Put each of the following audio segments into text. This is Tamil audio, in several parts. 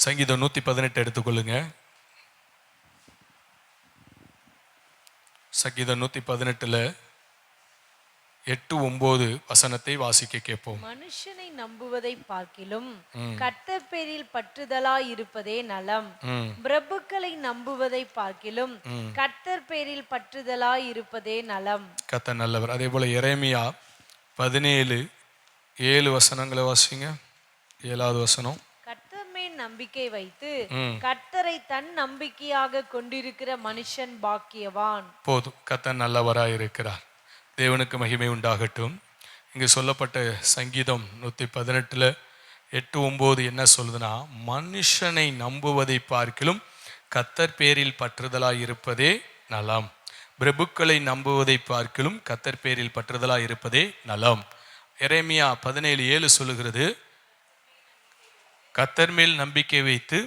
சங்கீதம் 118 எடுத்துக்கொள்ளுங்க. சங்கீதம் 118 8, 9 வசனத்தை வாசிக்க கேட்போம். மனுஷனை நம்புவதை பார்க்கிலும் கர்த்தர் பேரில் பற்றுதலாய் இருப்பதே நலம். பிரபுக்களை நம்புவதை பார்க்கிலும் கர்த்தர் பேரில் பற்றுதலாய் இருப்பதே நலம். கர்த்தர் நல்லவர். அதே போல எரேமியா 17:7 வசனங்களை வாசிங்க. 7வது வசனம். கர்த்தர் மேல் நம்பிக்கை வைத்து கர்த்தரை தன் நம்பிக்கையாக கொண்டிருக்கிற மனுஷன் பாக்கியவான். போதும், கர்த்தர் நல்லவராய் இருக்கிறார். தேவனுக்கு மகிமை உண்டாகட்டும். இங்கு சொல்லப்பட்ட சங்கீதம் 118 8, 9 என்ன சொல்லுதுன்னா, மனுஷனை நம்புவதை பார்க்கிலும் கர்த்தர் பேரில் பற்றுதலாய் இருப்பதே நலம். பிரபுக்களை நம்புவதை பார்க்கிலும் கர்த்தர் பேரில் பற்றுதலாய் இருப்பதே நலம். எரேமியா 17:7 சொல்லுகிறது, கர்த்தர் மேல் நம்பிக்கை வைத்து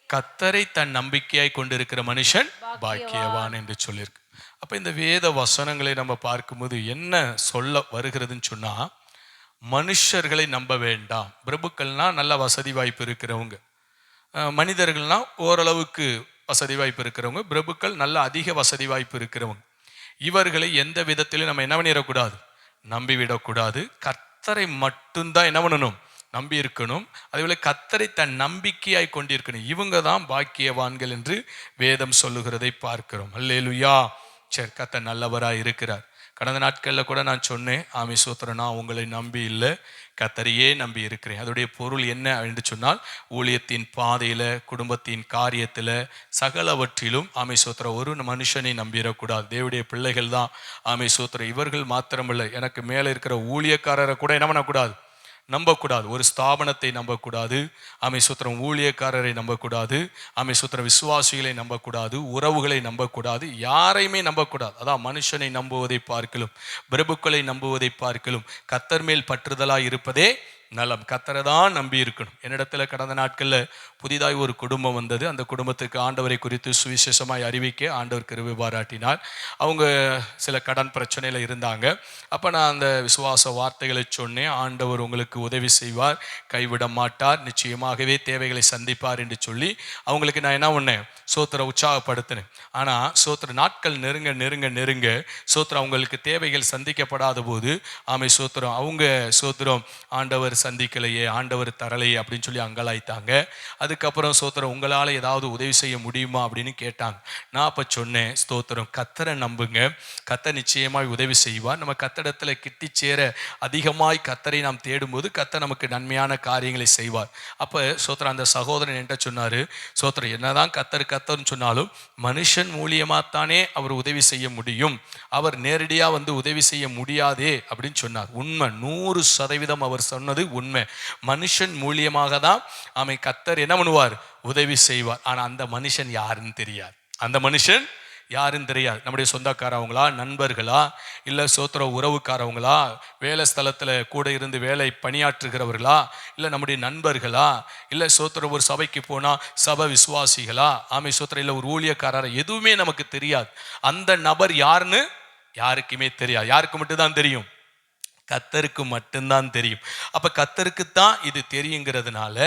கர்த்தரை தன் நம்பிக்கையாய் கொண்டிருக்கிற மனுஷன் பாக்கியவான் என்று சொல்லியிருக்கு. அப்போ இந்த வேத வசனங்களை நம்ம பார்க்கும்போது என்ன சொல்ல வருகிறதுன்னு சொன்னால், மனுஷர்களை நம்ப வேண்டாம். பிரபுக்கள்னா நல்ல வசதி வாய்ப்பு இருக்கிறவங்க, மனிதர்கள்னால் ஓரளவுக்கு வசதி வாய்ப்பு இருக்கிறவங்க, பிரபுக்கள் நல்ல அதிக வசதி வாய்ப்பு இருக்கிறவங்க. இவர்களை எந்த விதத்திலும் நம்ம என்ன பண்ணிடக்கூடாது, நம்பிவிடக்கூடாது. கர்த்தரை மட்டும்தான் என்ன பண்ணணும், நம்பி இருக்கணும். அதேபோல கர்த்தரை தன் நம்பிக்கையாய் கொண்டிருக்கணும். இவங்க தான் பாக்கியவான்கள் என்று வேதம் சொல்லுகிறதை பார்க்கிறோம். அல்லேலூயா. சரி, கர்த்தர் நல்லவராக இருக்கிறார். கடந்த நாட்களில் கூட நான் சொன்னேன், ஆமி சோத்திரம், நான் உங்களை நம்பி இல்லை, கர்த்தரையே நம்பி இருக்கிறேன். அதோடைய பொருள் என்ன என்று சொன்னால், ஊழியத்தின் பாதையில், குடும்பத்தின் காரியத்தில், சகலவற்றிலும் ஆமி சோத்திரம் ஒரு மனுஷனை நம்பிடக்கூடாது. தேவனுடைய பிள்ளைகள் தான் ஆமி சோத்திரம். இவர்கள் மாத்திரமில்லை, எனக்கு மேலே இருக்கிற ஊழியக்காரரை கூட என்ன பண்ணக்கூடாது, நம்பக்கூடாது. ஒரு ஸ்தாபனத்தை நம்பக்கூடாது. ஆமை சூத்திரம் ஊழியக்காரரை நம்பக்கூடாது. ஆமை சூத்திரம் விசுவாசிகளை நம்பக்கூடாது. உறவுகளை நம்பக்கூடாது. யாரையுமே நம்பக்கூடாது. அதான் மனுஷனை நம்புவதை பார்க்கலும் பிரபுக்களை நம்புவதை பார்க்கலும் கர்த்தர் மேல் பற்றுதலாய் இருப்பதே நலம். கர்த்தரை தான் நம்பி இருக்கணும். என்னிடத்துல கடந்த நாட்களில் புதிதாய் ஒரு குடும்பம் வந்தது. அந்த குடும்பத்துக்கு ஆண்டவரை குறித்து சுவிசேஷமாய் அறிவிக்க ஆண்டவர் கிருபை பாராட்டினார். அவங்க சில கடன் பிரச்சனையில் இருந்தாங்க. அப்போ நான் அந்த விசுவாச வார்த்தைகளை சொன்னேன். ஆண்டவர் உங்களுக்கு உதவி செய்வார், கைவிட மாட்டார், நிச்சயமாகவே தேவைகளை சந்திப்பார் என்று சொல்லி அவங்களுக்கு நான் என்ன பண்ணேன், சோத்திர உற்சாகப்படுத்தினேன். ஆனால் சோத்திர நாட்கள் நெருங்க நெருங்க நெருங்க சோத்திரம் அவங்களுக்கு தேவைகள் சந்திக்கப்படாத போது ஆமை சோத்திரம் அவங்க சோத்திரம் ஆண்டவர் சந்திக்கலையே, ஆண்டவர் தரலையே அப்படின்னு சொல்லி அங்கலாய்த்தாங்க. அதுக்கப்புறம் சோத்திரம் உங்களால் ஏதாவது உதவி செய்ய முடியுமா அப்படின்னு கேட்டாங்க. நான் அப்போ சொன்னேன், ஸ்தோத்திரம், கர்த்தரை நம்புங்க, கர்த்தர் நிச்சயமாய் உதவி செய்வார். நம்ம கர்த்தரிடத்துல கிட்டி சேர அதிகமாய் கர்த்தரை நாம் தேடும்போது கர்த்தர் நமக்கு நன்மையான காரியங்களை செய்வார். அப்போ சோத்திரம் அந்த சகோதரன் என்கிட்ட சொன்னார், சோத்திரம் என்னதான் கர்த்தர்னு சொன்னாலும் மனுஷன் மூலியமாகத்தானே அவர் உதவி செய்ய முடியும், அவர் நேரடியாக வந்து உதவி செய்ய முடியாதே அப்படின்னு சொன்னார். உண்மை, 100% அவர் சொன்னது உண்மை. மனுஷன் மூலியமாக தான் ஆமை கர்த்தர் என்ன பண்ணுவார், உதவி செய்வார். ஆனால் அந்த மனுஷன் யாருன்னு தெரியாது. அந்த மனுஷன் யாருன்னு தெரியாது. நம்முடைய சொந்தக்காரவங்களா, நண்பர்களா, இல்லை சோத்திர உறவுக்காரவங்களா, வேலை ஸ்தலத்தில் கூட இருந்து வேலை பணியாற்றுகிறவர்களா, இல்லை நம்முடைய நண்பர்களா, இல்லை சோத்திர ஒரு சபைக்கு போனால் சபை விசுவாசிகளா, ஆமை சோத்திர இல்லை ஒரு ஊழியக்காரரா, எதுவுமே நமக்கு தெரியாது. அந்த நபர் யாருன்னு யாருக்குமே தெரியாது. யாருக்கு மட்டும்தான் தெரியும், கர்த்தருக்கு மட்டும்தான் தெரியும். அப்ப கர்த்தருக்கு தான் இது தெரியுங்கிறதுனால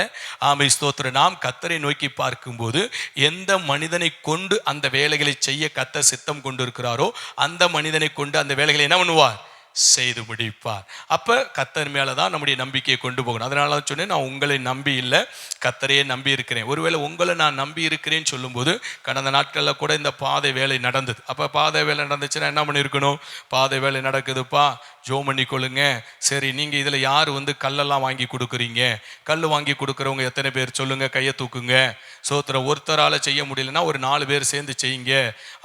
ஆமை ஸ்தோத்திரம், நாம் கர்த்தரை நோக்கி பார்க்கும்போது எந்த மனிதனை கொண்டு அந்த வேலைகளை செய்ய கர்த்தர் சித்தம் கொண்டு இருக்கிறாரோ அந்த மனிதனை கொண்டு அந்த வேலைகளை என்ன பண்ணுவார், செய்து முடிப்பார். அப்போ கர்த்தர் மேலே தான் நம்முடைய நம்பிக்கையை கொண்டு போகணும். அதனால தான் சொன்னேன், நான் உங்களை நம்பி இல்லை, கர்த்தரையே நம்பி இருக்கிறேன். ஒருவேளை உங்களை நான் நம்பி இருக்கிறேன்னு சொல்லும்போது கடந்த நாட்களில் கூட இந்த பாதை வேலை நடந்தது. அப்போ பாதை வேலை நடந்துச்சுன்னா என்ன பண்ணியிருக்கணும், பாதை வேலை நடக்குதுப்பா, ஜோம் பண்ணி கொள்ளுங்க. சரி, நீங்கள் இதில் யார் வந்து கல்லெல்லாம் வாங்கி கொடுக்குறீங்க, கல் வாங்கி கொடுக்குறவங்க எத்தனை பேர் சொல்லுங்க, கையை தூக்குங்க. சோத்திர ஒருத்தரால் செய்ய முடியலன்னா ஒரு 4 பேர் சேர்ந்து செய்யுங்க.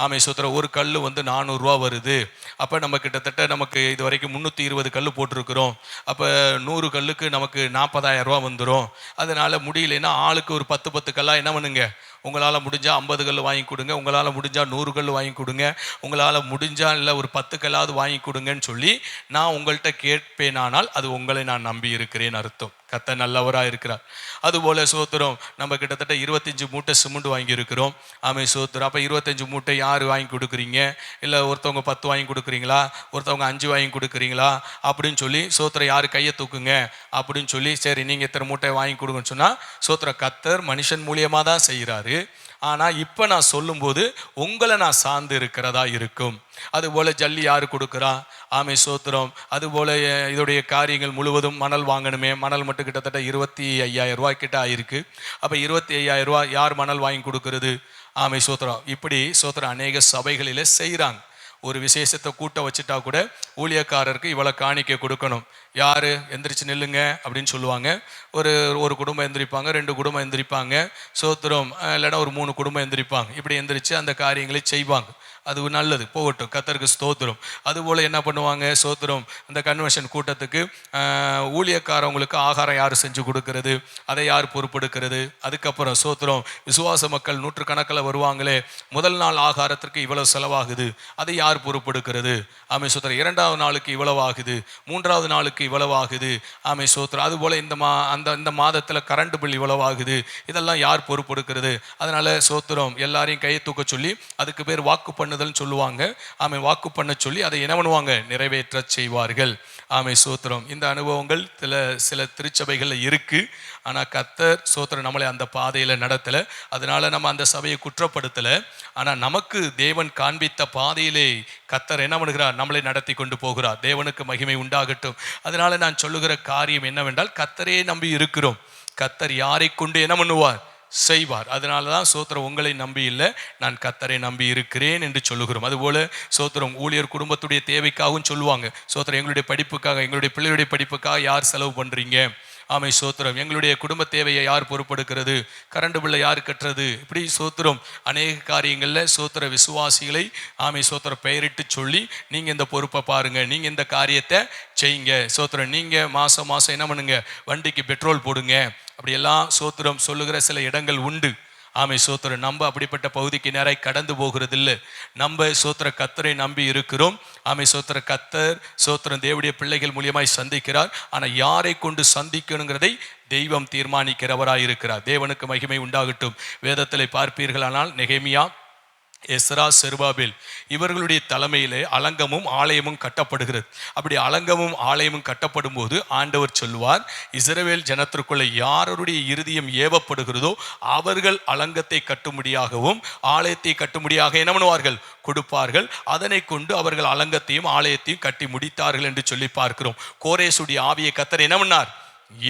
ஆமை சோத்திர ஒரு கல் வந்து 400 ரூபா வருது. அப்போ நம்ம கிட்டத்தட்ட நமக்கு இது வரைக்கும் 320 கல் போட்டிருக்கிறோம். அப்போ 100 கல்லுக்கு நமக்கு 40,000 ரூபா வந்துடும். அதனால முடியலைன்னா ஆளுக்கு ஒரு 10 கல்லாக என்ன பண்ணுங்க, உங்களால் முடிஞ்சால் 50 கல் வாங்கி கொடுங்க, உங்களால் முடிஞ்சால் 100 கல் வாங்கி கொடுங்க, உங்களால் முடிஞ்சால் இல்லை ஒரு 10 கல்லாவது வாங்கி கொடுங்கன்னு சொல்லி நான் உங்கள்கிட்ட கேட்பேனானால் அது உங்களை நான் நம்பி இருக்கிறேன் அர்த்தம். கர்த்தர் நல்லவராக இருக்கிறார். அதுபோல் சோத்திரம் நம்ம கிட்டத்தட்ட 25 மூட்டை சிமெண்ட் வாங்கியிருக்கிறோம். ஆமென் சோத்திரம். அப்போ 25 மூட்டை யார் வாங்கி கொடுக்குறீங்க? இல்லை ஒருத்தவங்க 10 வாங்கி கொடுக்குறீங்களா, ஒருத்தவங்க 5 வாங்கி கொடுக்குறீங்களா அப்படின்னு சொல்லி சோத்திரம் யார் கையை தூக்குங்க அப்படின்னு சொல்லி, சரி நீங்கள் இத்தனை மூட்டை வாங்கி கொடுங்கன்னு சொன்னால் சோத்திரம் கர்த்தர் மனுஷன் மூலியமாக தான் செய்கிறாரு. ஆனால் இப்போ நான் சொல்லும்போது உங்களை நான் சார்ந்து இருக்கிறதா இருக்கும். அதுபோல் ஜல்லி யார் கொடுக்குறா? ஆமென் சோத்திரம். அதுபோல் இதோடைய காரியங்கள் முழுவதும் மணல் வாங்கணுமே, மணல் மட்டும் கிட்டத்தட்ட 25,000 ரூபாய் கிட்ட ஆயிருக்கு. அப்போ 25,000 ரூபாய் யார் மணல் வாங்கி கொடுக்கறது? ஆமென் சோத்திரம். இப்படி சோத்திரம் அநேக சபைகளில் செய்கிறாங்க. ஒரு விசேஷத்தை கூட்ட வச்சுட்டா கூட ஊழியக்காரருக்கு இவ்வளோ காணிக்கை கொடுக்கணும். யார் எந்திரிச்சு நில்லுங்க அப்படின்னு சொல்லுவாங்க. ஒரு குடும்பம் எந்திரிப்பாங்க, 2 குடும்பம் எந்திரிப்பாங்க சோத்திரம், இல்லைன்னா ஒரு 3 குடும்பம் எந்திரிப்பாங்க. இப்படி எந்திரிச்சு அந்த காரியங்களை செய்வாங்க. அது நல்லது, போகட்டும், கர்த்தருக்கு ஸ்தோத்திரம். அதுபோல் என்ன பண்ணுவாங்க சோத்திரம், அந்த கன்வென்ஷன் கூட்டத்துக்கு ஊழியக்காரவங்களுக்கு ஆகாரம் யார் செஞ்சு கொடுக்கறது, அதை யார் பொறுப்பெடுக்கிறது? அதுக்கப்புறம் சோத்திரம் விசுவாச மக்கள் நூற்றுக்கணக்கில் வருவாங்களே, முதல் நாள் ஆகாரத்திற்கு இவ்வளவு செலவாகுது, அதை யார் பொறுப்பெடுக்கிறது? ஆமென் சோத்திரம். 2வது நாளுக்கு இவ்வளவு ஆகுது, 3வது நாளுக்கு இவ்வளவு ஆகுது. ஆமென் சோத்திரம். அதுபோல் இந்த மாதத்தில் கரண்ட் பில் இவ்வளவு ஆகுது, இதெல்லாம் யார் பொறுப்பெடுக்கிறது? அதனால சோத்திரம் எல்லாரையும் கையை தூக்க சொல்லி, அதுக்கு பேர் வாக்கு பண்ணுதல் சொல்லுவாங்க. ஆமென். வாக்கு பண்ண சொல்லி அதை என்ன பண்ணுவாங்க? நிறைவேற்ற செய்வார்கள். ஆமென் சோத்திரம். இந்த அனுபவங்கள் சில திருச்சபைகளில் இருக்கு. ஆனால் கர்த்தர் சோத்திரம் நம்மளை அந்த பாதையில் நடத்தலை. அதனால நம்ம அந்த சபையை குற்றப்படுத்தலை. ஆனால் நமக்கு தேவன் காண்பித்த பாதையிலே கர்த்தர் என்ன பண்ணுகிறார்? நம்மளை நடத்தி கொண்டு போகிறார். தேவனுக்கு மகிமை உண்டாகட்டும். அதனால நான் சொல்லுகிற காரியம் என்னவென்றால், கர்த்தரே நம்பி இருக்கிறோம். கர்த்தர் யாரை கொண்டு என்ன பண்ணுவார்? செய்வார். அதனால தான் சோத்திரம் உங்களை நம்பி இல்லை, நான் கர்த்தரை நம்பி இருக்கிறேன் என்று சொல்லுகிறோம். அதுபோல சோத்திரம் ஊழியர் குடும்பத்துடைய தேவைக்காகவும் சொல்லுவாங்க. சோத்திரம் எங்களுடைய படிப்புக்காக, எங்களுடைய பிள்ளைகளுடைய படிப்புக்காக யார் செலவு பண்ணுறீங்க? ஆமை சோத்திரம். எங்களுடைய குடும்ப தேவையை யார் பொறுப்பெடுக்கிறது? கரண்ட் பில்லை யார் கட்டுறது? இப்படி சோத்திரம் அநேக காரியங்களில் சோத்திர விசுவாசிகளை ஆமை சோத்திர பெயரிட்டு சொல்லி, நீங்கள் இந்த பொறுப்பை பாருங்கள், நீங்கள் இந்த காரியத்தை செய்யுங்க சோத்திரம், நீங்கள் மாதம் மாதம் என்ன பண்ணுங்க, வண்டிக்கு பெட்ரோல் போடுங்க, அப்படியெல்லாம் சோத்திரம் சொல்லுகிற சில இடங்கள் உண்டு. ஆமை சோத்திரம். நம்ம அப்படிப்பட்ட பகுதிக்கு நேராக கடந்து போகிறது இல்லை. நம்ம சோத்திர கர்த்தரை நம்பி இருக்கிறோம். ஆமை சோத்திர கர்த்தர் சோத்திரம் தேவனுடைய பிள்ளைகள் மூலியமாய் சந்திக்கிறார். ஆனால் யாரை கொண்டு சந்திக்கணுங்கிறதை தெய்வம் தீர்மானிக்கிறவராய் இருக்கிறார். தேவனுக்கு மகிமை உண்டாகட்டும். வேதத்தில் பார்ப்பீர்களானால் நெகேமியா, எஸ்ரா, செருபாபேல் இவர்களுடைய தலைமையிலே அலங்கமும் ஆலயமும் கட்டப்படுகிறது. அப்படி அலங்கமும் ஆலயமும் கட்டப்படும் போது ஆண்டவர் சொல்வார், இஸ்ரவேல் ஜனத்திற்குள்ள யாருடைய இருதயம் ஏவப்படுகிறதோ அவர்கள் அலங்கத்தை கட்டும்படியாகவும் ஆலயத்தை கட்டும்படியாக என்ன பண்ணுவார்கள்? கொடுப்பார்கள். அதனை கொண்டு அவர்கள் அலங்கத்தையும் ஆலயத்தையும் கட்டி முடித்தார்கள் என்று சொல்லி பார்க்கிறோம். கோரேசுடைய ஆவியை கர்த்தர் என்ன பண்ணார்?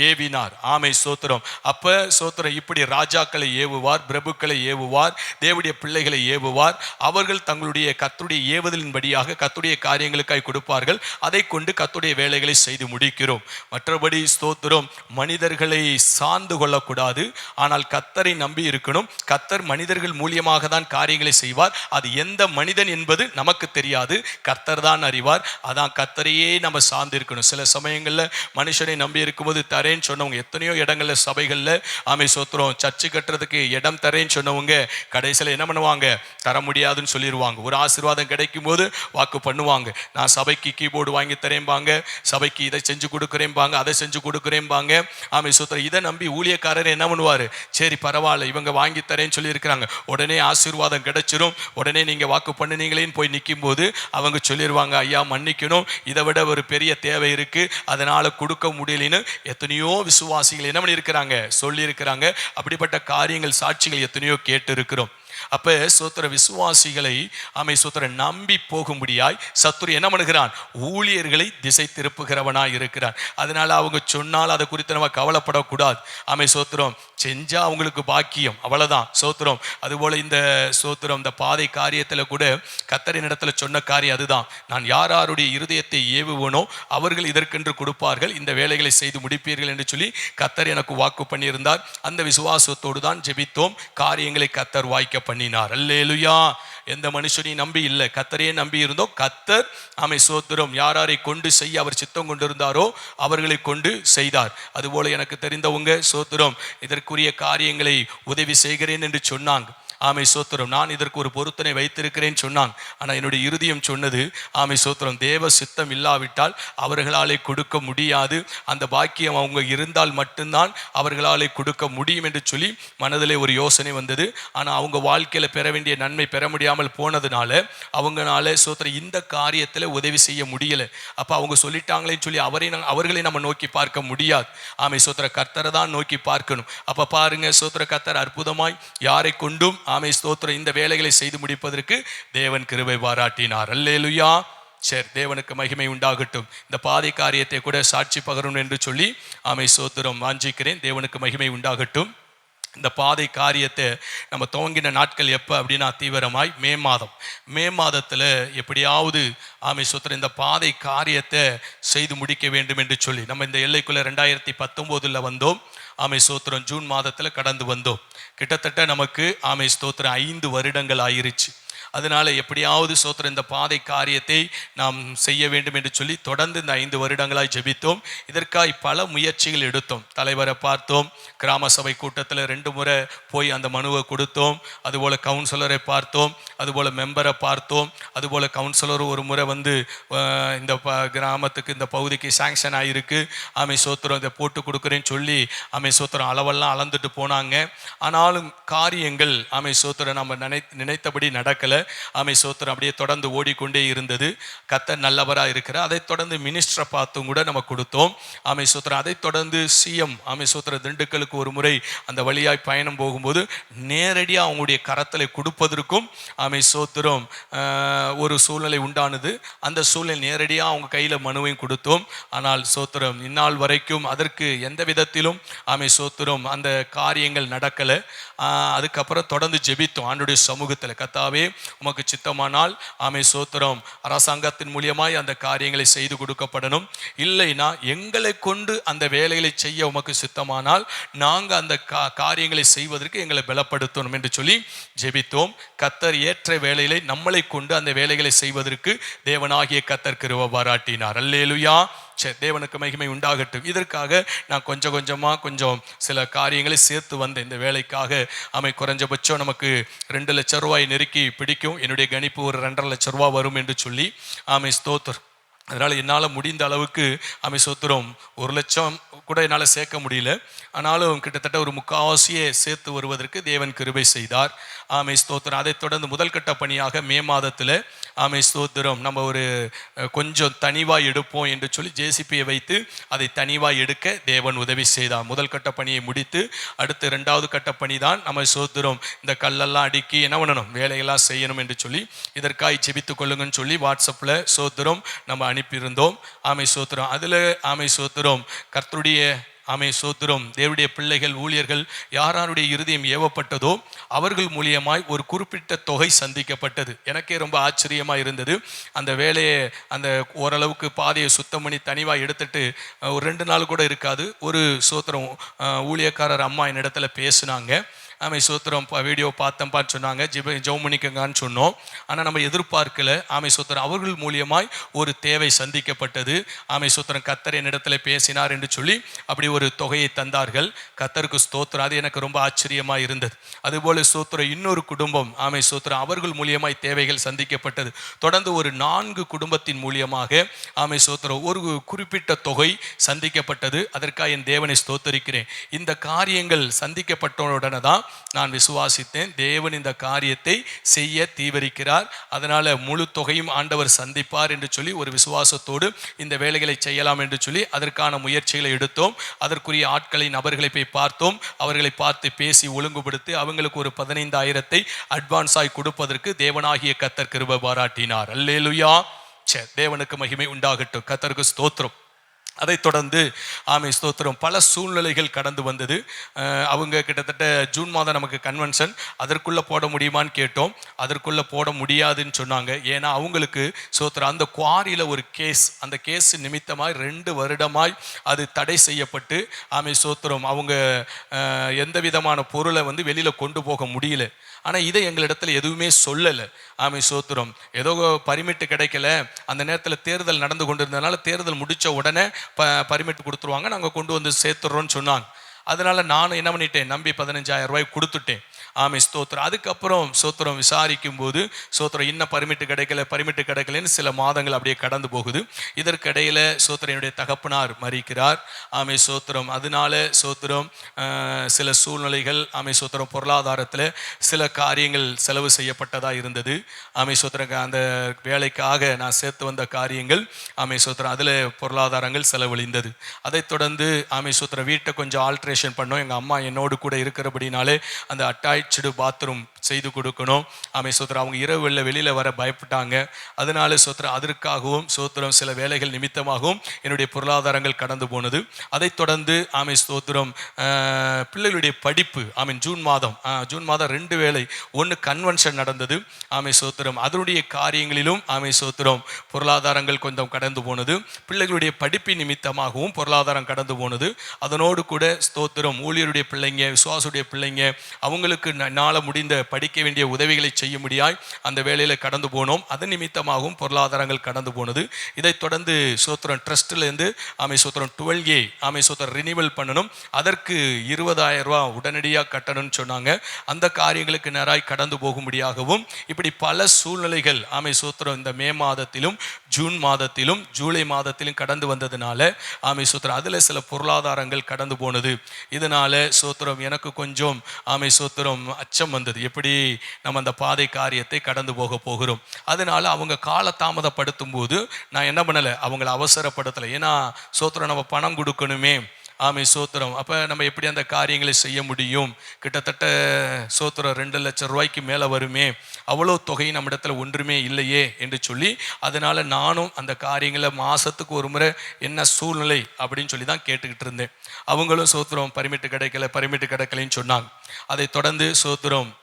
ஏவினார். ஆமை சோத்திரம். அப்ப சோத்திரம் இப்படி ராஜாக்களை ஏவுவார், பிரபுக்களை ஏவுவார், தேவனுடைய பிள்ளைகளை ஏவுவார். அவர்கள் தங்களுடைய கர்த்தருடைய ஏவுதலின்படியாக கர்த்தருடைய காரியங்களுக்காய் கொடுப்பார்கள். அதை கொண்டு கர்த்தருடைய வேலைகளை செய்து முடிக்கிறோம். மற்றபடி ஸ்தோத்திரம் மனிதர்களை சார்ந்து கொள்ளக்கூடாது. ஆனால் கர்த்தரை நம்பி இருக்கணும். கர்த்தர் மனிதர்கள் மூலியமாக தான் காரியங்களை செய்வார். அது எந்த மனிதன் என்பது நமக்கு தெரியாது, கர்த்தர் தான் அறிவார். அதான் கர்த்தரையே நம்ம சார்ந்து இருக்கணும். சில சமயங்களில் மனுஷனை நம்பி இருக்கும்போது தரேன்னு சொன்னவங்க எத்தனையோ இடங்கள்ல சபைகள்ல ஆமை சோத்திரம் சர்ச்சு கட்டுறதுக்கு இடம் தரேன்னு சொன்னவங்க கடைசியில் என்ன பண்ணுவாங்க? தர முடியாதுன்னு சொல்லிடுவாங்க. ஒரு ஆசீர்வாதம் கிடைக்கும் போது வாக்கு பண்ணுவாங்க, நான் சபைக்கு கீபோர்டு வாங்கி தரேன்பாங்க, சபைக்கு இதை செஞ்சு கொடுக்குறேன்பாங்க, அதை செஞ்சு கொடுக்குறேன்பாங்க. ஆமை சோத்திரம். இதை நம்பி ஊழியக்காரர் என்ன பண்ணுவார்? சரி பரவாயில்ல இவங்க வாங்கி தரேன்னு சொல்லியிருக்கிறாங்க, உடனே ஆசீர்வாதம் கிடைச்சிரும், உடனே நீங்கள் வாக்கு பண்ணினீங்களேன்னு போய் நிற்கும் போது அவங்க சொல்லிடுவாங்க, ஐயா மன்னிக்கணும், இதை விட ஒரு பெரிய தேவை இருக்கு, அதனால கொடுக்க முடியலன்னு எத்தனையோ விசுவாசிகள் என்ன பண்ணியிருக்கிறாங்க? சொல்லியிருக்கிறாங்க. அப்படிப்பட்ட காரியங்கள் சாட்சிகள் எத்தனையோ கேட்டு இருக்கிறோம். அப்ப சோத்திர விசுவாசிகளை ஆமை சோத்திர நம்பி போகும்படியாய் சத்துரு என்ன பண்ணுகிறான்? ஊழியர்களை திசை திருப்புகிறவனாய் இருக்கிறான். அதனால அவங்க சொன்னால் அதை குறித்து நம்ம கவலைப்படக்கூடாது. ஆமை சோத்திரம். செஞ்சா அவங்களுக்கு பாக்கியம், அவ்வளவுதான் சோத்திரம். அதுபோல இந்த சோத்திரம் இந்த பாதை காரியத்தில் கூட கர்த்தரின் இடத்துல சொன்ன காரியம் அதுதான், நான் யாருடைய இருதயத்தை ஏவுவனோ அவர்கள் இதற்கென்று கொடுப்பார்கள், இந்த வேலைகளை செய்து முடிப்பீர்கள் என்று சொல்லி கர்த்தர் எனக்கு வாக்கு பண்ணியிருந்தார். அந்த விசுவாசத்தோடு தான் ஜெபித்தோம். காரியங்களை கர்த்தர் வாய்க்க பண்ணினார். அல்லேலூயா. எந்த மனுஷனையும் நம்பி இல்லை, கர்த்தரையே நம்பி இருந்தோம். கர்த்தர் ஆமை சோத்திரம் யாரை கொண்டு செய்ய அவர் சித்தம் கொண்டிருந்தாரோ அவர்களை கொண்டு செய்தார். அதுபோல எனக்கு தெரிந்தவங்க சோத்திரம் இதற்குரிய காரியங்களை உதவி செய்கிறேன் என்று சொன்னாங்க. ஆமை சோத்திரம், நான் இதற்கு ஒரு பொருத்தனை வைத்திருக்கிறேன்னு சொன்னாங்க. ஆனால் என்னுடைய இருதயம் சொன்னது, ஆமை சோத்திரம், தேவ சித்தம் இல்லாவிட்டால் அவர்களாலே கொடுக்க முடியாது. அந்த பாக்கியம் அவங்க இருந்தால் மட்டும்தான் அவர்களாலே கொடுக்க முடியும் என்று சொல்லி மனதிலே ஒரு யோசனை வந்தது. ஆனால் அவங்க வாழ்க்கையில் பெற வேண்டிய நன்மை பெற முடியாமல் போனதுனால அவங்களால சோத்திரம் இந்த காரியத்தில் உதவி செய்ய முடியலை. அப்போ அவங்க சொல்லிட்டாங்களேன்னு சொல்லி அவர்களை நம்ம நோக்கி பார்க்க முடியாது. ஆமை சோத்திர, கர்த்தரை தான் நோக்கி பார்க்கணும். அப்போ பாருங்க, சோத்திர கர்த்தர் அற்புதமாய் யாரை கொண்டும் ஆமை ஸ்தோத்திரம் இந்த வேலைகளை செய்து முடிப்பதற்கு தேவன் கிருபை பாராட்டினார். அல்லேலூயா. சரி, தேவனுக்கு மகிமை உண்டாகட்டும். இந்த பாதை காரியத்தை கூட சாட்சி பகரணும் என்று சொல்லி ஆமை ஸ்தோத்திரம் வாஞ்சிக்கிறேன். தேவனுக்கு மகிமை உண்டாகட்டும். இந்த பாதை காரியத்தை நம்ம துவங்கின நாட்கள் எப்போ அப்படின்னா தீவிரமாய் மே மாதத்தில் எப்படியாவது ஆமை சோத்திரம் இந்த பாதை காரியத்தை செய்து முடிக்க வேண்டும் என்று சொல்லி நம்ம இந்த எல்லைக்குள்ளே 2019 வந்தோம். ஆமை ஸ்தோத்திரம் ஜூன் மாதத்தில் கடந்து வந்தோம். கிட்டத்தட்ட நமக்கு ஆமை ஸ்தோத்திரம் 5 வருடங்கள் ஆயிருச்சு. அதனால எப்படியாவது சோத்திரம் இந்த பாதை காரியத்தை நாம் செய்ய வேண்டும் என்று சொல்லி தொடர்ந்து இந்த 5 வருடங்களாய் ஜெபித்தோம். இதற்காய் பல முயற்சிகள் எடுத்தோம். தலைவரை பார்த்தோம், கிராம சபை கூட்டத்தில் 2 முறை போய் அந்த மனுவை கொடுத்தோம். அதுபோல் கவுன்சிலரை பார்த்தோம், அதுபோல் மெம்பரை பார்த்தோம், அதுபோல் கவுன்சிலர் ஒரு முறை வந்து இந்த கிராமத்துக்கு இந்த பகுதிக்கு சாங்ஷன் ஆகிருக்கு, ஆமை சோத்திரம் இதை போட்டு கொடுக்குறேன்னு சொல்லி ஆமை சோத்திரம் அளவெல்லாம் அளந்துட்டு போனாங்க. ஆனாலும் காரியங்கள் ஆமை சோத்திரம் நம்ம நினைத்தபடி நடக்கலை. ஆமை சோத்திரம் அப்படியே தொடர்ந்து ஓடிக்கொண்டே இருந்தது. கர்த்தர் நல்லவராக இருக்கிறார். அதை தொடர்ந்து மினிஸ்டரை பார்த்தும் கூட நம்ம கொடுத்தோம். ஆமை சோத்திரம் அதை தொடர்ந்து சிஎம் ஆமை சோத்திரம் திண்டுக்கலுக்கு ஒரு முறை அந்த வழியாய் பயணம் போகும்போது நேரடியாக அவங்களுடைய கரத்தில் கொடுப்பதற்கும் ஆமை சோத்திரம் ஒரு சூழ்நிலை உண்டானது. அந்த சூழ்நிலை நேரடியாக அவங்க கையில் மனுவையும் கொடுத்தோம். ஆனால் சோத்திரம் இந்நாள் வரைக்கும் அதற்கு எந்த விதத்திலும் ஆமை சோத்திரம் அந்த காரியங்கள் நடக்கலை. அதுக்கப்புறம் தொடர்ந்து ஜெபித்தோம் ஆண்டுடைய சமூகத்தில். கர்த்தாவே, உமக்கு சித்தமானால் ஆமை சோத்திரம் அரசாங்கத்தின் மூலியமாய் அந்த காரியங்களை செய்து கொடுக்கப்படணும். இல்லைனா எங்களை கொண்டு அந்த வேலைகளை செய்ய உமக்கு சித்தமானால் நாங்கள் அந்த காரியங்களை செய்வதற்கு எங்களை பலப்படுத்தணும் என்று சொல்லி ஜெபித்தோம். கர்த்தர் ஏற்ற வேலைகளை நம்மளை கொண்டு அந்த வேலைகளை செய்வதற்கு தேவனாகிய கர்த்தர் கிருபை பாராட்டினார். அல்லேலூயா. சரி, தேவனுக்கு மகிமை உண்டாகட்டும். இதற்காக நான் கொஞ்சம் சில காரியங்களை சேர்த்து வந்தேன் இந்த வேலைக்காக. குறைஞ்சபட்சம் நமக்கு 2 லட்சம் ரூபாய் நெருக்கி பிடிக்கும். என்னுடைய கணிப்பு ஒரு 2.5 லட்சம் ரூபா வரும் என்று சொல்லி ஸ்தோத்திரம். அதனால் என்னால் முடிந்த அளவுக்கு சோத்திரம் 1 லட்சம் கூட என்னால் சேர்க்க முடியல. ஆனாலும் கிட்டத்தட்ட ஒரு 3/4 சேர்த்து வருவதற்கு தேவன் கிருபை செய்தார். ஸ்தோத்திரம். அதை தொடர்ந்து முதல் கட்ட பணியாக மே மாதத்தில் ஸ்தோத்திரம் நம்ம ஒரு கொஞ்சம் தனிவாய் எடுப்போம் என்று சொல்லி ஜேசிபியை வைத்து அதை தனிவாய் எடுக்க தேவன் உதவி செய்தார். முதல் கட்ட பணியை முடித்து அடுத்து 2வது கட்ட பணி தான் சோத்திரம் இந்த கல்லெல்லாம் அடுக்கி என்ன பண்ணணும், வேலையெல்லாம் செய்யணும் என்று சொல்லி இதற்காய் ஜெபித்து கொள்ளுங்கன்னு சொல்லி வாட்ஸ்அப்பில் சோத்திரம் நம்ம அனுப்பியிருந்தோம். சோத்திரம். அதில் சோத்திரம் கர்த்தருடைய சோத்திரம் தேவனுடைய பிள்ளைகள் ஊழியர்கள் யாருடைய இருதயம் ஏவப்பட்டதோ அவர்கள் மூலியமாய் ஒரு குறிப்பிட்ட தொகை சந்திக்கப்பட்டது. எனக்கே ரொம்ப ஆச்சரியமாக இருந்தது. அந்த வேலையை அந்த ஓரளவுக்கு பாதையை சுத்தம் பண்ணி தனிவாக எடுத்துட்டு ஒரு 2 நாள் கூட இருக்காது. ஒரு சோத்திரம் ஊழியக்காரர் அம்மா என்னிடத்துல பேசுனாங்க. சோத்திரம் வீடியோ பார்த்தம்பான்னு சொன்னாங்க. ஜெபம் பண்ணிக்கங்கன்னு சொன்னோம். ஆனால் நம்ம எதிர்பார்க்கல. சோத்திரம் அவர்கள் மூலியமாய் ஒரு தேவை சந்திக்கப்பட்டது. சோத்திரம் கர்த்தர் என்னிடத்துல பேசினார் என்று சொல்லி அப்படி ஒரு தொகையை தந்தார்கள். கர்த்தருக்கு ஸ்தோத்திரம். அது எனக்கு ரொம்ப ஆச்சரியமாக இருந்தது. அதுபோல சோத்திரம் இன்னொரு குடும்பம் சோத்திரம் அவர்கள் மூலியமாய் தேவைகள் சந்திக்கப்பட்டது. தொடர்ந்து ஒரு 4 குடும்பத்தின் மூலியமாக சோத்திரம் ஒரு குறிப்பிட்ட தொகை சந்திக்கப்பட்டது. அதற்காக என் தேவனை ஸ்தோத்தரிக்கிறேன். இந்த காரியங்கள் சந்திக்கப்பட்டவுடனே தான் நான் விசுவாசித்தேன், தேவன் இந்த காரியத்தை செய்ய தீவிரிக்கிறார், அதனால முழு தொகையும் ஆண்டவர் சந்திப்பார் என்று சொல்லி ஒரு விசுவாசத்தோடு இந்த வேலைகளை செய்யலாம் என்று சொல்லி அதற்கான முயற்சிகளை எடுத்தோம். அதற்குரிய ஆட்களை நபர்களை போய் பார்த்தோம். அவர்களை பார்த்து பேசி ஒழுங்குபடுத்தி அவங்களுக்கு ஒரு 15,000 அட்வான்ஸாய் கொடுப்பதற்கு தேவனாகிய கர்த்தர் கிருபை பாராட்டினார். அல்லேலூயா. தேவனுக்கு மகிமை உண்டாகட்டும். கர்த்தருக்கு ஸ்தோத்திரம். அதை தொடர்ந்து ஸ்தோத்திரம் பல சூழ்நிலைகள் கடந்து வந்தது. அவங்க கிட்டத்தட்ட ஜூன் மாதம் நமக்கு கன்வென்ஷன், அதற்குள்ளே போட முடியுமான்னு கேட்டோம். அதற்குள்ளே போட முடியாதுன்னு சொன்னாங்க. ஏன்னா அவங்களுக்கு சோத்திரம் அந்த குவாரியில் ஒரு கேஸ், அந்த கேஸ் நிமித்தமாய் 2 வருடமாய் அது தடை செய்யப்பட்டு சோத்திரம் அவங்க எந்த விதமான பொருளை வந்து வெளியில் கொண்டு போக முடியல. ஆனால் இதை எங்களிடத்தில் எதுவுமே சொல்லலை. சோத்திரம் ஏதோ பர்மிட் கிடைக்கல, அந்த நேரத்தில் தேர்தல் நடந்து கொண்டிருந்ததுனால தேர்தல் முடித்த உடனே பர்மிட் கொடுத்துருவாங்க, நாங்கள் கொண்டு வந்து சேர்த்துறோன்னு சொன்னாங்க. அதனால் நான் என்ன பண்ணிட்டேன், நம்பி 15,000 ரூபாய் கொடுத்துட்டேன். ஆமை ஸ்தோத்திரம். அதுக்கப்புறம் ஸ்தோத்திரம் விசாரிக்கும் போது ஸ்தோத்திரம் இன்னும் பர்மிட்டு கிடைக்கலன்னு சில மாதங்கள் அப்படியே கடந்து போகுது. இதற்கிடையில ஸ்தோத்திரம் என்னுடைய தகப்பனார் மரிக்கிறார். ஆமை ஸ்தோத்திரம். அதனால ஸ்தோத்திரம் சில சூழ்நிலைகள் ஆமை ஸ்தோத்திரம் பொருளாதாரத்தில் சில காரியங்கள் செலவு செய்யப்பட்டதா இருந்தது. ஆமை ஸ்தோத்திரம் அந்த வேலைக்காக நான் சேர்த்து வந்த காரியங்கள் ஆமை ஸ்தோத்திரம் அதில் பொருளாதாரங்கள் செலவழிந்தது. அதைத் தொடர்ந்து ஆமை ஸ்தோத்திரம் வீட்டை கொஞ்சம் ஆல்ட்ரேஷன் பண்ணோம். எங்கள் அம்மா என்னோடு கூட இருக்கிறபடினாலே அந்த அட்டாச்சு பாத்ரூம் செய்து கொடுக்கணும். ஆமை ஸ்தோத்திரம் அவங்க இரவு வெளியில் வர பயப்பட்டாங்க. அதனால ஸ்தோத்திரம் அதற்காகவும் ஸ்தோத்திரம் சில வேலைகள் நிமித்தமாகவும் என்னுடைய பொருளாதாரங்கள் கடந்து போனது. அதைத் தொடர்ந்து ஆமை ஸ்தோத்திரம் பிள்ளைகளுடைய படிப்பு ஜூன் மாதம் 2 வேளை, ஒன்று கன்வென்ஷன் நடந்தது. ஆமை ஸ்தோத்திரம் அதனுடைய காரியங்களிலும் ஆமை ஸ்தோத்திரம் பொருளாதாரங்கள் கொஞ்சம் கடந்து போனது. பிள்ளைகளுடைய படிப்பின் நிமித்தமாகவும் பொருளாதாரம் கடந்து போனது. அதனோடு கூட ஸ்தோத்திரம் ஊழியருடைய பிள்ளைங்க, விசுவாசுடைய பிள்ளைங்க, அவங்களுக்கு நாள முடிந்த படிக்க வேண்டிய உதவிகளை செய்ய முடியாய் அந்த வேலையில் கடந்து போனோம். அதன் நிமித்தமாகவும் பொருளாதாரங்கள் கடந்து போனது. இதைத் தொடர்ந்து ஸ்தோத்திரம் ட்ரஸ்ட்லேருந்து ஆமை ஸ்தோத்திரம் 12A ஆமை ஸ்தோத்திரம் ரினிவல் பண்ணணும். அதற்கு 20,000 ரூபா உடனடியாக கட்டணும்னு சொன்னாங்க. அந்த காரியங்களுக்கு நேராய் கடந்து போகும்படியாகவும் இப்படி பல சூழ்நிலைகள் ஆமை ஸ்தோத்திரம் இந்த மே மாதத்திலும் ஜூன் மாதத்திலும் ஜூலை மாதத்திலும் கடந்து வந்ததுனால ஆமை ஸ்தோத்திரம் அதில் சில பொருளாதாரங்கள் கடந்து போனது. இதனால ஸ்தோத்திரம் எனக்கு கொஞ்சம் ஆமை ஸ்தோத்திரம் அச்சம் வந்தது. எப்படி நம்ம அந்த பாதை காரியத்தை கடந்து போகிறோம். அதனால அவங்க கால தாமதப்படுத்தும் போது நான் என்ன பண்ணலை, அவங்கள அவசரப்படுத்தலை. ஏன்னா ஸ்தோத்திரம் நம்ம பணம் கொடுக்கணுமே. ஆமை ஸ்தோத்திரம். அப்போ நம்ம எப்படி அந்த காரியங்களை செய்ய முடியும்? கிட்டத்தட்ட ஸ்தோத்திரம் 2 லட்சம் ரூபாய்க்கு மேலே வருமே, அவ்வளோ தொகை நம்ம இடத்துல ஒன்றுமே இல்லையே என்று சொல்லி அதனால் நானும் அந்த காரியங்களை மாதத்துக்கு ஒரு முறை என்ன சூழ்நிலை அப்படின்னு சொல்லி தான் கேட்டுக்கிட்டு இருந்தேன். அவங்களும் ஸ்தோத்திரம் பர்மிட்டு கிடைக்கலன்னு சொன்னாங்க. அதை தொடர்ந்து ஸ்தோத்திரம்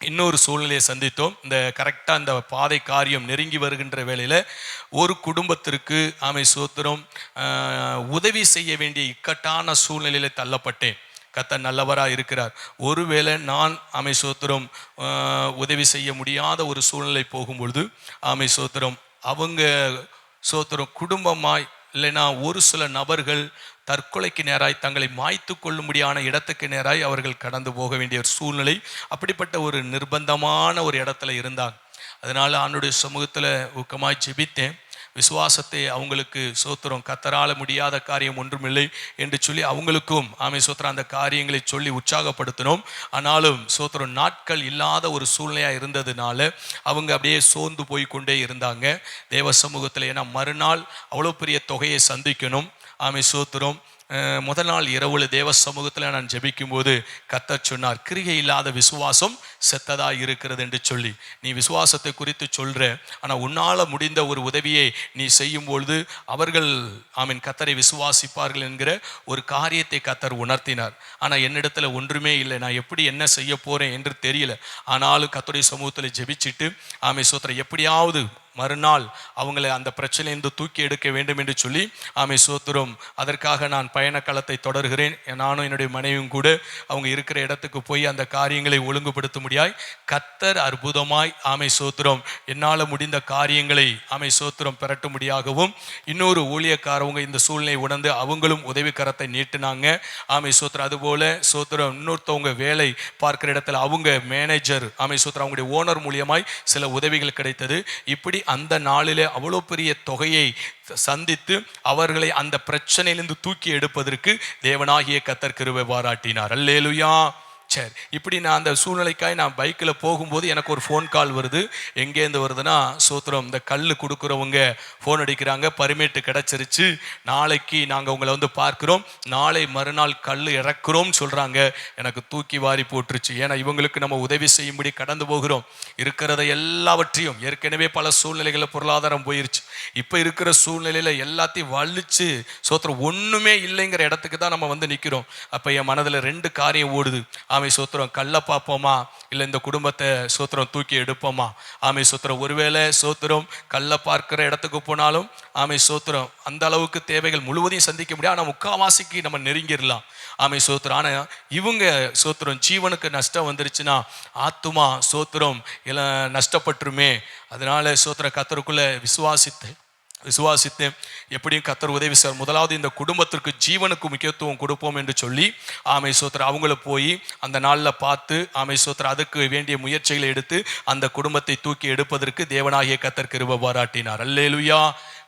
இன்னொரு சூழ்நிலையை சந்தித்தோம். இந்த கரெக்டாக இந்த பாதை காரியம் நெருங்கி வருகின்ற வேளையில் ஒரு குடும்பத்திற்கு ஆமை ஸ்தோத்திரம் உதவி செய்ய வேண்டிய இக்கட்டான சூழ்நிலையில் தள்ளப்பட்டேன். கர்த்தர் நல்லவராக இருக்கிறார். ஒருவேளை நான் ஆமை ஸ்தோத்திரம் உதவி செய்ய முடியாத ஒரு சூழ்நிலை போகும்பொழுது ஆமை ஸ்தோத்திரம் அவங்க ஸ்தோத்திரம் குடும்பமாய் இல்லைனா ஒரு சில நபர்கள் தற்கொலைக்கு நேராய் தங்களை மாய்த்து கொள்ளும்படியான இடத்துக்கு நேராய் அவர்கள் கடந்து போக வேண்டிய ஒரு சூழ்நிலை, அப்படிப்பட்ட ஒரு நிர்பந்தமான ஒரு இடத்துல இருந்தாங்க. அதனால் ஆண்டவருடைய சமூகத்தில் ஊக்கமாய் ஜெபித்தேன். விசுவாசத்தை அவங்களுக்கு ஸ்தோத்திரம் கர்த்தரால முடியாத காரியம் ஒன்றுமில்லை என்று சொல்லி அவங்களுக்கும் ஆமை ஸ்தோத்திரம் அந்த காரியங்களை சொல்லி உற்சாகப்படுத்தினோம். ஆனாலும் ஸ்தோத்திரம் நாட்கள் இல்லாத ஒரு சூழ்நிலையாக இருந்ததுனால அவங்க அப்படியே சோர்ந்து போய் கொண்டே இருந்தாங்க தேவ சமூகத்தில். ஏன்னா மறுநாள் அவ்வளோ பெரிய தொகையை சந்திக்கணும். ஆமை ஸ்தோத்திரம் முதல் நாள் இரவுல தேவ சமூகத்தில் நான் ஜெபிக்கும் போது கர்த்தர் சொன்னார், கிரியை இல்லாத விசுவாசம் செத்ததா இருக்கிறது என்று சொல்லி. நீ விசுவாசத்தை குறித்து சொல்ற, ஆனால் உன்னால் முடிந்த ஒரு உதவியை நீ செய்யும் பொழுது அவர்கள் கர்த்தரை விசுவாசிப்பார்கள் என்கிற ஒரு காரியத்தை கர்த்தர் உணர்த்தினார். ஆனால் என்னிடத்துல ஒன்றுமே இல்லை, நான் எப்படி என்ன செய்ய போறேன் என்று தெரியல. ஆனாலும் கர்த்தருடைய சமூகத்தில் ஜெபிச்சுட்டு ஆமை ஸ்தோத்திரம் எப்படியாவது மறுநாள் அவங்களை அந்த பிரச்சனையிலிருந்து தூக்கி எடுக்க வேண்டும் என்று சொல்லி ஆமை ஸ்தோத்திரம் அதற்காக நான் பயண களத்தை தொடர்கிறேன். நானும் என்னுடைய மனைவியும் கூட அவங்க இருக்கிற இடத்துக்கு போய் அந்த காரியங்களை ஒழுங்குபடுத்த முடியாய் கர்த்தர் அற்புதமாய் ஆமை ஸ்தோத்திரம் என்னால் முடிந்த காரியங்களை ஆமை ஸ்தோத்திரம் பெறட்ட முடியாகவும் இன்னொரு ஊழியக்காரவங்க இந்த சூழ்நிலை உணர்ந்து அவங்களும் உதவி கரத்தை நீட்டினாங்க. ஆமை ஸ்தோத்திரம் அதுபோல ஸ்தோத்திரம் இன்னொருத்தவங்க வேலை பார்க்கிற இடத்துல அவங்க மேனேஜர் ஆமை ஸ்தோத்திரம் அவங்களுடைய ஓனர் மூலியமாய் சில உதவிகள் கிடைத்தது. இப்படி அந்த நாளிலே அவ்வளோ பெரிய தொகையை சந்தித்து அவர்களை அந்த பிரச்சனையிலிருந்து தூக்கி எடுப்பதற்கு தேவனாகிய கர்த்தர் கிருபை பாராட்டினார். அல்லேலூயா. சரி, இப்படி நான் அந்த சூழ்நிலைக்காய் நான் பைக்கில் போகும்போது எனக்கு ஒரு ஃபோன் கால் வருது. எங்கேருந்து வருதுன்னா ஸ்தோத்திரம் இந்த கல் கொடுக்குறவங்க ஃபோன் அடிக்கிறாங்க, பர்மிட்டு கிடச்சிருச்சு, நாளைக்கு நாங்கள் உங்களை வந்து பார்க்குறோம், நாளை மறுநாள் கல் இறக்குறோம்னு சொல்கிறாங்க. எனக்கு தூக்கி வாரி போட்டுருச்சு. ஏன்னா இவங்களுக்கு நம்ம உதவி செய்யும்படி கடந்து போகிறோம். இருக்கிறத எல்லாவற்றையும் ஏற்கனவே பல சூழ்நிலைகளில் பொருளாதாரம் போயிருச்சு. இப்போ இருக்கிற சூழ்நிலையில் எல்லாத்தையும் வலிச்சு ஸ்தோத்திரம் ஒன்றுமே இல்லைங்கிற இடத்துக்கு தான் நம்ம வந்து நிற்கிறோம். அப்போ என் மனதில் 2 காரியம் ஓடுது. ஆமை ஸ்தோத்திரம் கல்லை பார்ப்போமா, இல்லை இந்த குடும்பத்தை ஸ்தோத்திரம் தூக்கி எடுப்போமா? ஆமை ஸ்தோத்திரம் ஒருவேளை ஸ்தோத்திரம் கல்லை பார்க்கிற இடத்துக்கு போனாலும் ஆமை ஸ்தோத்திரம் அந்த அளவுக்கு தேவைகள் முழுவதையும் சந்திக்க முடியாது. ஆனால் முக்கால்வாசிக்கு நம்ம நெருங்கிடலாம். ஆமை ஸ்தோத்திரம். ஆனால் இவங்க ஸ்தோத்திரம் ஜீவனுக்கு நஷ்டம் வந்துருச்சுன்னா ஆத்துமா ஸ்தோத்திரம் எல்லாம் நஷ்டப்பட்டுருமே. அதனால ஸ்தோத்திரம் கர்த்தருக்குள்ள விசுவாசித்து விசுவாசித்தேன். எப்படியும் கர்த்தர் உதவி செய்வார். முதலாவது இந்த குடும்பத்திற்கு ஜீவனுக்கு முக்கியத்துவம் கொடுப்போம் என்று சொல்லி ஆமை சோத்திரம் அவங்கள போய் அந்த நாளில் பார்த்து ஆமை சோத்திரம் அதுக்கு வேண்டிய முயற்சிகளை எடுத்து அந்த குடும்பத்தை தூக்கி எடுப்பதற்கு தேவனாகிய கர்த்தர் கிருபை பாராட்டினார். அல்லேலூயா,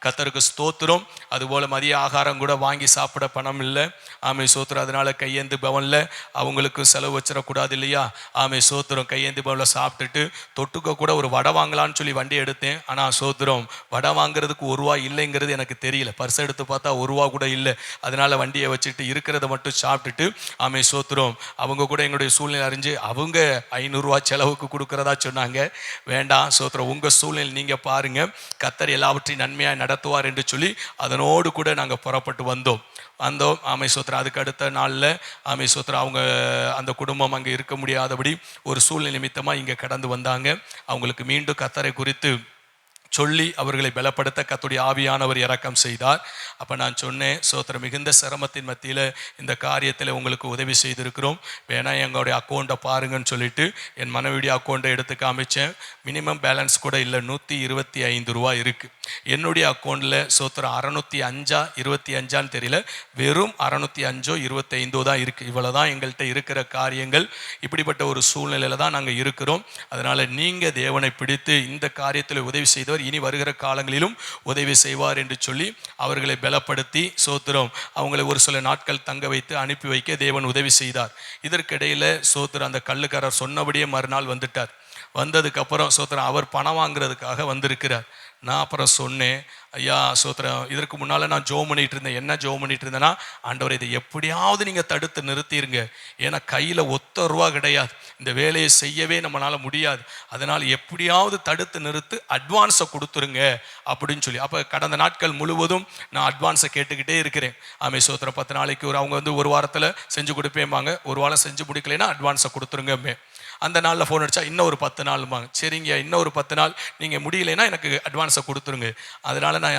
கர்த்தருக்கு ஸ்தோத்திரம். அதுபோல் மதிய ஆகாரம் கூட வாங்கி சாப்பிட பணம் இல்லை. ஆமை சோத்திரம். அதனால கையேந்து பவனில் அவங்களுக்கு செலவு வச்சிடக்கூடாது இல்லையா. ஆமை சோத்திரம். கையேந்து பவனில் சாப்பிட்டுட்டு தொட்டுக்க கூட ஒரு வடை வாங்கலான்னு சொல்லி வண்டி எடுத்தேன். ஆனால் சோத்திரம் வடை வாங்குறதுக்கு ஒரு ரூபா இல்லைங்கிறது எனக்கு தெரியல. பர்ஸ் எடுத்து பார்த்தா ஒரு ரூபா கூட இல்லை. அதனால வண்டியை வச்சுட்டு இருக்கிறத மட்டும் சாப்பிட்டுட்டு ஆமை சோத்திரம். அவங்க கூட எங்களுடைய சூழ்நிலை அறிஞ்சு அவங்க 500 ரூபா செலவுக்கு கொடுக்குறதா சொன்னாங்க. வேண்டாம் சோத்திரம், உங்கள் சூழ்நிலை நீங்கள் பாருங்கள், கர்த்தர் எல்லாவற்றையும் நன்மையாக நடத்துவார் என்று சொல்லி அதனோடு கூட நாங்கள் புறப்பட்டு வந்தோம். ஆமை சோத்திரம். அதுக்கு அடுத்த நாளில் ஆமை சோத்திரம் அவங்க அந்த குடும்பம் அங்கே இருக்க முடியாதபடி ஒரு சூழ்நிலை நிமித்தமாக இங்கே கடந்து வந்தாங்க. அவங்களுக்கு மீண்டும் கர்த்தரை குறித்து சொல்லி அவர்களை பலப்படுத்த கர்த்தருடைய ஆவியானவர் இரக்கம் செய்தார். அப்போ நான் சொன்னேன், சோத்திரம், மிகுந்த சிரமத்தின் மத்தியில் இந்த காரியத்தில் உங்களுக்கு உதவி செய்திருக்கிறோம், வேணா எங்களுடைய அக்கௌண்ட்டை பாருங்கன்னு சொல்லிட்டு என் மனைவியுடைய அக்கௌண்ட்டை எடுத்து காமிச்சேன். மினிமம் பேலன்ஸ் கூட இல்லை, 125 ரூபா இருக்குது. என்னுடைய அக்கௌண்ட்டில் சோத்திரம் 605 25 தெரியல, வெறும் 605 25 தான் இருக்குது. இவ்வளோ தான் எங்கள்கிட்ட இருக்கிற காரியங்கள். இப்படிப்பட்ட ஒரு சூழ்நிலையில் தான் நாங்கள் இருக்கிறோம். அதனால் நீங்கள் தேவனை பிடித்து இந்த காரியத்தில் உதவி செய்தவர் இனி வருகிற காலங்களிலும் உதவி செய்வார் என்று சொல்லி அவர்களை பலப்படுத்தி சோத்திரம் அவங்களை ஒரு சில நாட்கள் தங்க வைத்து அனுப்பி வைக்க தேவன் உதவி செய்தார். இதற்கிடையில் சோத்திரம் அந்த கள்ளுக்காரர் சொன்னபடியே மறுநாள் வந்துட்டார். வந்ததுக்கப்புறம் சோத்திரம் அவர் பணம் வாங்குறதுக்காக வந்திருக்கிறார். நான் அப்புறம் சொன்னேன், ஐயா சோத்திரம், இதற்கு முன்னால் நான் ஜெபம் பண்ணிட்டு இருந்தேன். என்ன ஜெபம் பண்ணிட்டு இருந்தேன்னா, ஆண்டவரே இதை எப்படியாவது நீங்கள் தடுத்து நிறுத்திடுங்க, ஏன்னா கையில் ஒத்த ரூபா கிடையாது, இந்த வேலையை செய்யவே நம்மளால் முடியாது, அதனால் எப்படியாவது தடுத்து நிறுத்து, அட்வான்ஸை கொடுத்துருங்க அப்படின்னு சொல்லி. அப்போ கடந்த நாட்கள் முழுவதும் நான் அட்வான்ஸை கேட்டுக்கிட்டே இருக்கிறேன். ஆமை சோத்திரம் 10 நாளைக்கு அவங்க வந்து ஒரு வாரத்தில் செஞ்சு கொடுப்பேம்பாங்க, ஒரு வாரம் செஞ்சு முடிக்கலைன்னா அட்வான்ஸை கொடுத்துருங்க. அந்த நாளில் ஃபோன் அடித்தா இன்னும் ஒரு 10 நாள்பாங்க. சரிங்க, இன்னும் ஒரு 10 நாள் நீங்கள் முடியலைன்னா எனக்கு அட்வான்ஸை கொடுத்துருங்க. அதனால் நான்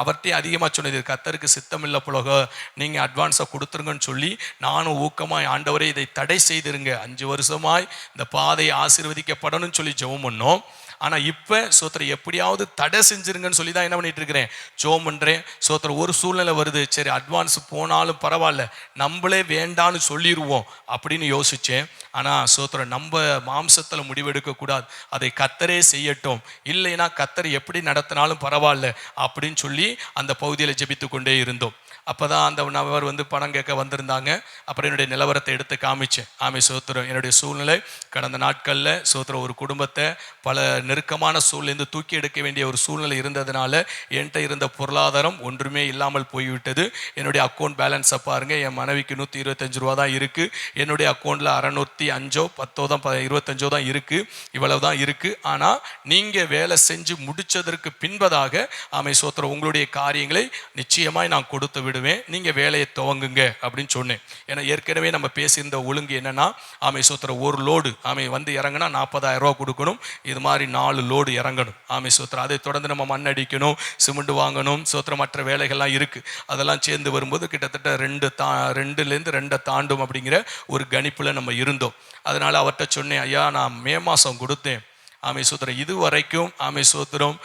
அவர்கிட்டையும் அதிகமாக சொன்னது, கர்த்தருக்கு சித்தம் இல்லை போலக, நீங்கள் அட்வான்ஸை கொடுத்துருங்கன்னு சொல்லி நானும் ஊக்கமாக, ஆண்டவரே இதை தடை செய்திருங்க, 5 வருஷமாய் இந்த பாதையை ஆசீர்வதிக்கப்படணும்னு சொல்லி ஜெபம் பண்ணோம். ஆனால் இப்போ சோத்திரம் எப்படியாவது தடை செஞ்சிருங்கன்னு சொல்லி தான் என்ன பண்ணிட்டு இருக்கிறேன், ஜெபம் பண்ணுறேன். சோத்திரம் ஒரு சூழ்நிலை வருது, சரி அட்வான்ஸ் போனாலும் பரவாயில்ல, நம்மளே வேண்டான்னு சொல்லிடுவோம் அப்படின்னு யோசித்தேன். ஆனால் சோத்திரம் நம்ம மாம்சத்தில் முடிவெடுக்கக்கூடாது, அதை கர்த்தரே செய்யட்டும், இல்லைன்னா கர்த்தர் எப்படி நடத்தினாலும் பரவாயில்ல அப்படின்னு சொல்லி அந்த பகுதியில் ஜெபித்து கொண்டே இருந்தோம். அப்போ தான் அந்த நபர் வந்து பணம் கேட்க வந்திருந்தாங்க. அப்புறம் என்னுடைய நிலவரத்தை எடுத்து காமிச்சேன். ஆமை சோத்திரம், என்னுடைய சூழ்நிலை கடந்த நாட்களில் சோத்திரம் ஒரு குடும்பத்தை பல நெருக்கமான சூழ்நிலை தூக்கி எடுக்க வேண்டிய ஒரு சூழ்நிலை இருந்ததுனால என்கிட்ட இருந்த பொருளாதாரம் ஒன்றுமே இல்லாமல் போய்விட்டது. என்னுடைய அக்கௌண்ட் பேலன்ஸை பாருங்கள், என் மனைவிக்கு 125 ரூபா தான் இருக்குது, என்னுடைய அக்கௌண்ட்டில் 605 10 தான் 25 தான் இருக்குது, இவ்வளவு தான் இருக்குது. ஆனால் நீங்கள் வேலை செஞ்சு முடித்ததற்கு பின்பதாக ஆமை சோத்திரம் உங்களுடைய காரியங்களை நிச்சயமாய் நான் கொடுத்து விடுவேன், நீங்கள் வேலையை துவங்குங்க அப்படின்னு சொன்னேன். ஏன்னா ஏற்கனவே நம்ம பேசியிருந்த ஒழுங்கு என்னன்னா, ஆமை சோத்திரம் ஒரு லோடு ஆமை வந்து இறங்கினா 40,000 ரூபா கொடுக்கணும், இது மாதிரி 4 லோடு இறங்கணும். ஆமை சோத்திரம் அதை தொடர்ந்து நம்ம மண் அடிக்கணும், சிமெண்ட் வாங்கணும், சோத்திரம் மற்ற வேலைகள்லாம் இருக்குது. அதெல்லாம் சேர்ந்து வரும்போது கிட்டத்தட்ட 2லேருந்து 2 தாண்டும் அப்படிங்கிற ஒரு கணிப்பில் நம்ம இருந்தோம். அதனால் அவர்கிட்ட சொன்னேன், ஐயா நான் மே மாதம் கொடுத்தேன் ஆமை சோத்திரம், இது வரைக்கும் ஆமை சோத்திரம்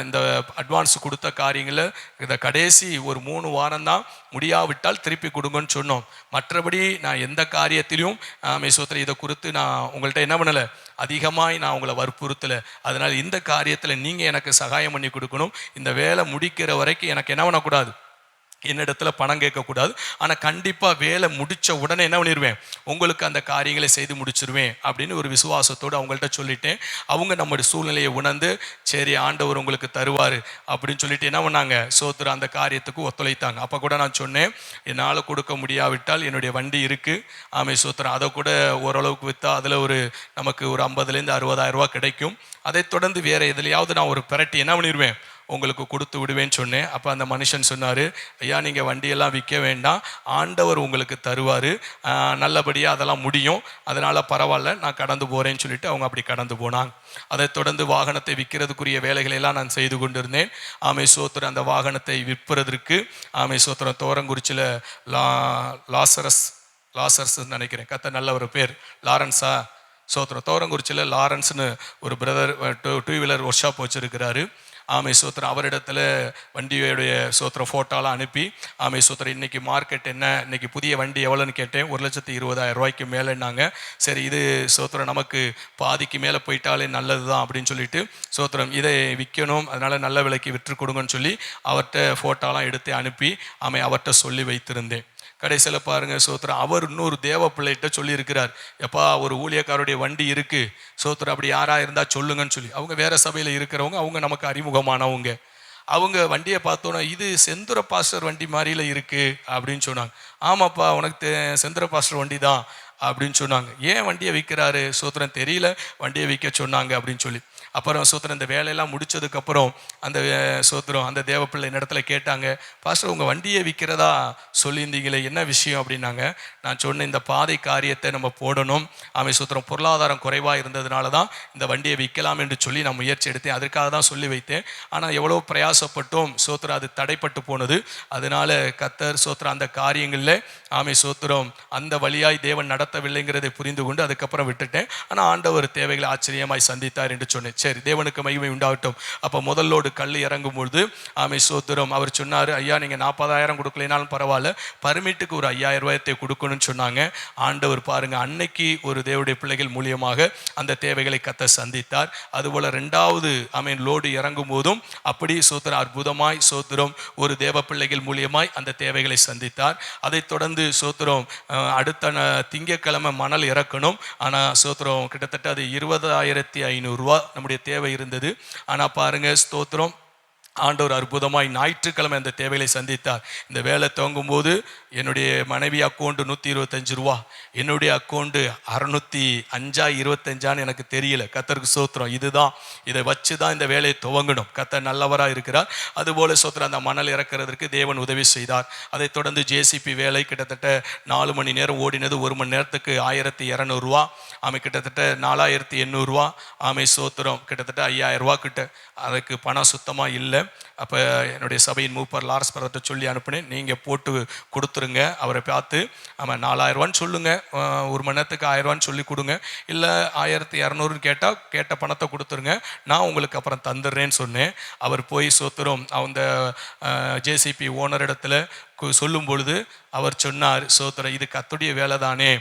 இந்த அட்வான்ஸ் கொடுத்த காரியங்களை இந்த கடைசி ஒரு 3 வாரம் தான் முடியாவிட்டால் திருப்பி கொடுங்கன்னு சொன்னோம். மற்றபடி நான் எந்த காரியத்திலையும் ஆமை சோத்திரம் இதை குறித்து நான் உங்கள்கிட்ட என்ன பண்ணலை, அதிகமாக நான் உங்களை வற்புறுத்தலை. அதனால் இந்த காரியத்தில் நீங்கள் எனக்கு சகாயம் பண்ணி கொடுக்கணும், இந்த வேலை முடிக்கிற வரைக்கும் எனக்கு என்ன பண்ணக்கூடாது, என்னிடத்துல பணம் கேட்கக்கூடாது, ஆனால் கண்டிப்பாக வேலை முடித்த உடனே என்ன பண்ணிடுவேன், உங்களுக்கு அந்த காரியங்களை செய்து முடிச்சிருவேன் அப்படின்னு ஒரு விசுவாசத்தோடு அவங்கள்ட்ட சொல்லிட்டேன். அவங்க நம்முடைய சூழ்நிலையை உணர்ந்து சரி ஆண்டவர் உங்களுக்கு தருவார் அப்படின்னு சொல்லிட்டு என்ன பண்ணாங்க, சோத்திரம் அந்த காரியத்துக்கு ஒத்துழைத்தாங்க. அப்போ கூட நான் சொன்னேன், என்னால் கொடுக்க முடியாவிட்டால் என்னுடைய வண்டி இருக்குது ஆமை சோத்திரம், அதை கூட ஓரளவுக்கு விற்றா அதில் நமக்கு ஒரு 50,000 60,000 ரூபா கிடைக்கும். அதை தொடர்ந்து வேறு எதுலையாவது நான் ஒரு பிரட்டி என்ன பண்ணிடுவேன், உங்களுக்கு கொடுத்து விடுவேன்னு சொன்னேன். அப்போ அந்த மனுஷன் சொன்னார், ஐயா நீங்கள் வண்டியெல்லாம் விற்க வேண்டாம், ஆண்டவர் உங்களுக்கு தருவார், நல்லபடியாக அதெல்லாம் முடியும், அதனால் பரவாயில்ல நான் கடந்து போகிறேன்னு சொல்லிட்டு அவங்க அப்படி கடந்து போனாங்க. அதை தொடர்ந்து வாகனத்தை விற்கிறதுக்குரிய வேலைகளெல்லாம் நான் செய்து கொண்டிருந்தேன். ஆமை சோத்திரம் அந்த வாகனத்தை விற்பதற்கு ஆமை சோத்திரம் தோரங்குறிச்சியில் லாசரஸ் நினைக்கிறேன், கத்த நல்ல ஒரு பேர், லாரன்ஸா சோத்திரம், தோரங்குறிச்சியில் லாரன்ஸ்னு ஒரு பிரதர் 2 வீலர் ஒர்க் ஷாப் வச்சுருக்கிறாரு. ஆமை சோத்திரம் அவரிடத்துல வண்டியோடைய சோத்திரம் ஃபோட்டோலாம் அனுப்பி ஆமை சோத்திரம் இன்னைக்கு மார்க்கெட் என்ன, இன்னைக்கு புதிய வண்டி எவ்வளோன்னு கேட்டேன். 1,20,000 மேலேன்னாங்க. சரி இது சோத்திரம் நமக்கு பாதிக்கு மேலே போயிட்டாலே நல்லது தான் அப்படின்னு சொல்லிட்டு சோத்திரம் இதை விற்கணும், அதனால நல்ல விலைக்கு விற்று கொடுங்கன்னு சொல்லி அவர்கிட்ட ஃபோட்டோலாம் எடுத்து அனுப்பி அவர்கிட்ட சொல்லி வைத்திருந்தேன். கடைசியில் பாருங்க சோத்திரம் அவர் இன்னொரு தேவ பிள்ளைகிட்ட சொல்லியிருக்கிறார், எப்பா ஒரு ஊழியக்காரருடைய வண்டி இருக்கு சோத்திரம், அப்படி யாரா இருந்தா சொல்லுங்கன்னு சொல்லி. அவங்க வேற சபையில் இருக்கிறவங்க, அவங்க நமக்கு அறிமுகமானவங்க. அவங்க வண்டியை பார்த்தோன்னா இது செந்துர பாஸ்டர் வண்டி மாதிரில இருக்கு அப்படின்னு சொன்னாங்க. ஆமாப்பா உனக்கு செந்துர பாஸ்டர் வண்டி தான் அப்படின்னு சொன்னாங்க. ஏன் வண்டியை விற்கிறாரு சோத்திரம் தெரியல, வண்டியை விற்க சொன்னாங்க அப்படின்னு சொல்லி. அப்புறம் சோத்திரம் இந்த வேலையெல்லாம் முடிச்சதுக்கப்புறம் அந்த சோத்திரம் அந்த தேவப்பிள்ளை இடத்துல கேட்டாங்க, பாஸ்டர் உங்கள் வண்டியை விற்கிறதா சொல்லியிருந்தீங்களே என்ன விஷயம் அப்படின்னாங்க. நான் சொன்ன இந்த பாதை காரியத்தை நம்ம போடணும், சோத்திரம் பொருளாதாரம் குறைவாக இருந்ததுனால தான் இந்த வண்டியை விற்கலாம் என்று சொல்லி நான் முயற்சி எடுத்தேன், அதற்காக தான் சொல்லி வைத்தேன். ஆனால் எவ்வளோ பிரயாசப்பட்டோம் சோத்திரம் அது தடைப்பட்டு போனது. அதனால கத்தர் சோத்திரம் அந்த காரியங்களில் சோத்திரம் அந்த வழியாய் தேவன் நடத்தவில்லைங்கிறதை புரிந்து கொண்டு அதுக்கப்புறம் விட்டுட்டேன். ஆனால் ஆண்டவர் தேவைகளை ஆச்சரியமாய் சந்தித்தார் என்று சொன்னேன். சரி தேவனுக்கு மகிமை உண்டாகட்டும். அப்போ முதல்லோடு கல் இறங்கும் பொழுது சோத்திரம் அவர் சொன்னார், ஐயா நீங்கள் 40,000 கொடுக்கலைனாலும் பரவாயில்ல, பர்மிட்டுக்கு ஒரு 5,000 ரூபாயத்தை கொடுக்கணும்னு சொன்னாங்க. ஆண்டவர் பாருங்க அன்னைக்கு ஒரு தேவனுடைய பிள்ளைகள் மூலியமாக அந்த தேவைகளை கத்த சந்தித்தார். அதுபோல 2வது லோடு இறங்கும் போதும் அப்படி சோத்திரம் அற்புதமாய் சோத்திரம் ஒரு தேவ பிள்ளைகள் மூலியமாய் அந்த தேவைகளை சந்தித்தார். அதைத் தொடர்ந்து சோத்திரம் அடுத்த திங்கட்கிழமை மணல் இறக்கணும். ஆனால் சோத்திரம் கிட்டத்தட்ட அது 20,500 ரூபா நம்முடைய தேவை இருந்தது. ஆனால் பாருங்க ஸ்தோத்திரம் ஆண்டவர் அற்புதமாய் ஞாயிற்றுக்கிழமை அந்த தேவைகளை சந்தித்தார். இந்த வேலை துவங்கும் போது என்னுடைய மனைவி அக்கௌண்ட் 125 ரூபா, என்னுடைய அக்கௌண்ட் 605 எனக்கு தெரியல. கத்தருக்கு சோத்திரம், இதுதான் இதை வச்சு தான் இந்த வேலையை துவங்கணும். கத்தர் நல்லவராக இருக்கிறார். அதுபோல சோத்திரம் அந்த மணல் இறக்கிறதுக்கு தேவன் உதவி செய்தார். அதைத் தொடர்ந்து ஜேசிபி வேலை கிட்டத்தட்ட 4 மணி நேரம் ஓடினது. 1 மணி நேரத்துக்கு 1,200 ரூபா, கிட்டத்தட்ட 4,800 ரூபா. சோத்திரம் கிட்டத்தட்ட 5,000 ரூபா கிட்ட. அதுக்கு பணம் சுத்தமாக இல்லை. அப்போ என்னுடைய சபையின் மூப்பர் லாரன்ஸ் பிரதர்கிட்ட சொல்லி அனுப்பினேன், நீங்கள் போட்டு கொடுத்துருங்க, அவரை பார்த்து 4,000 ரூபான்னு சொல்லுங்கள், 1 மணி நேரத்துக்கு 1,000 ரூபான்னு சொல்லி கொடுங்க, இல்லை 1,200 கேட்டால் கேட்ட பணத்தை கொடுத்துருங்க, நான் உங்களுக்கு அப்புறம் தந்துடுறேன்னு சொன்னேன். அவர் போய் சோத்திரம் அந்த ஜேசிபி ஓனர் இடத்துல சொல்லும் பொழுது அவர் சொன்னார், சோத்திரம் இது கர்த்தருடைய வேலை தானே,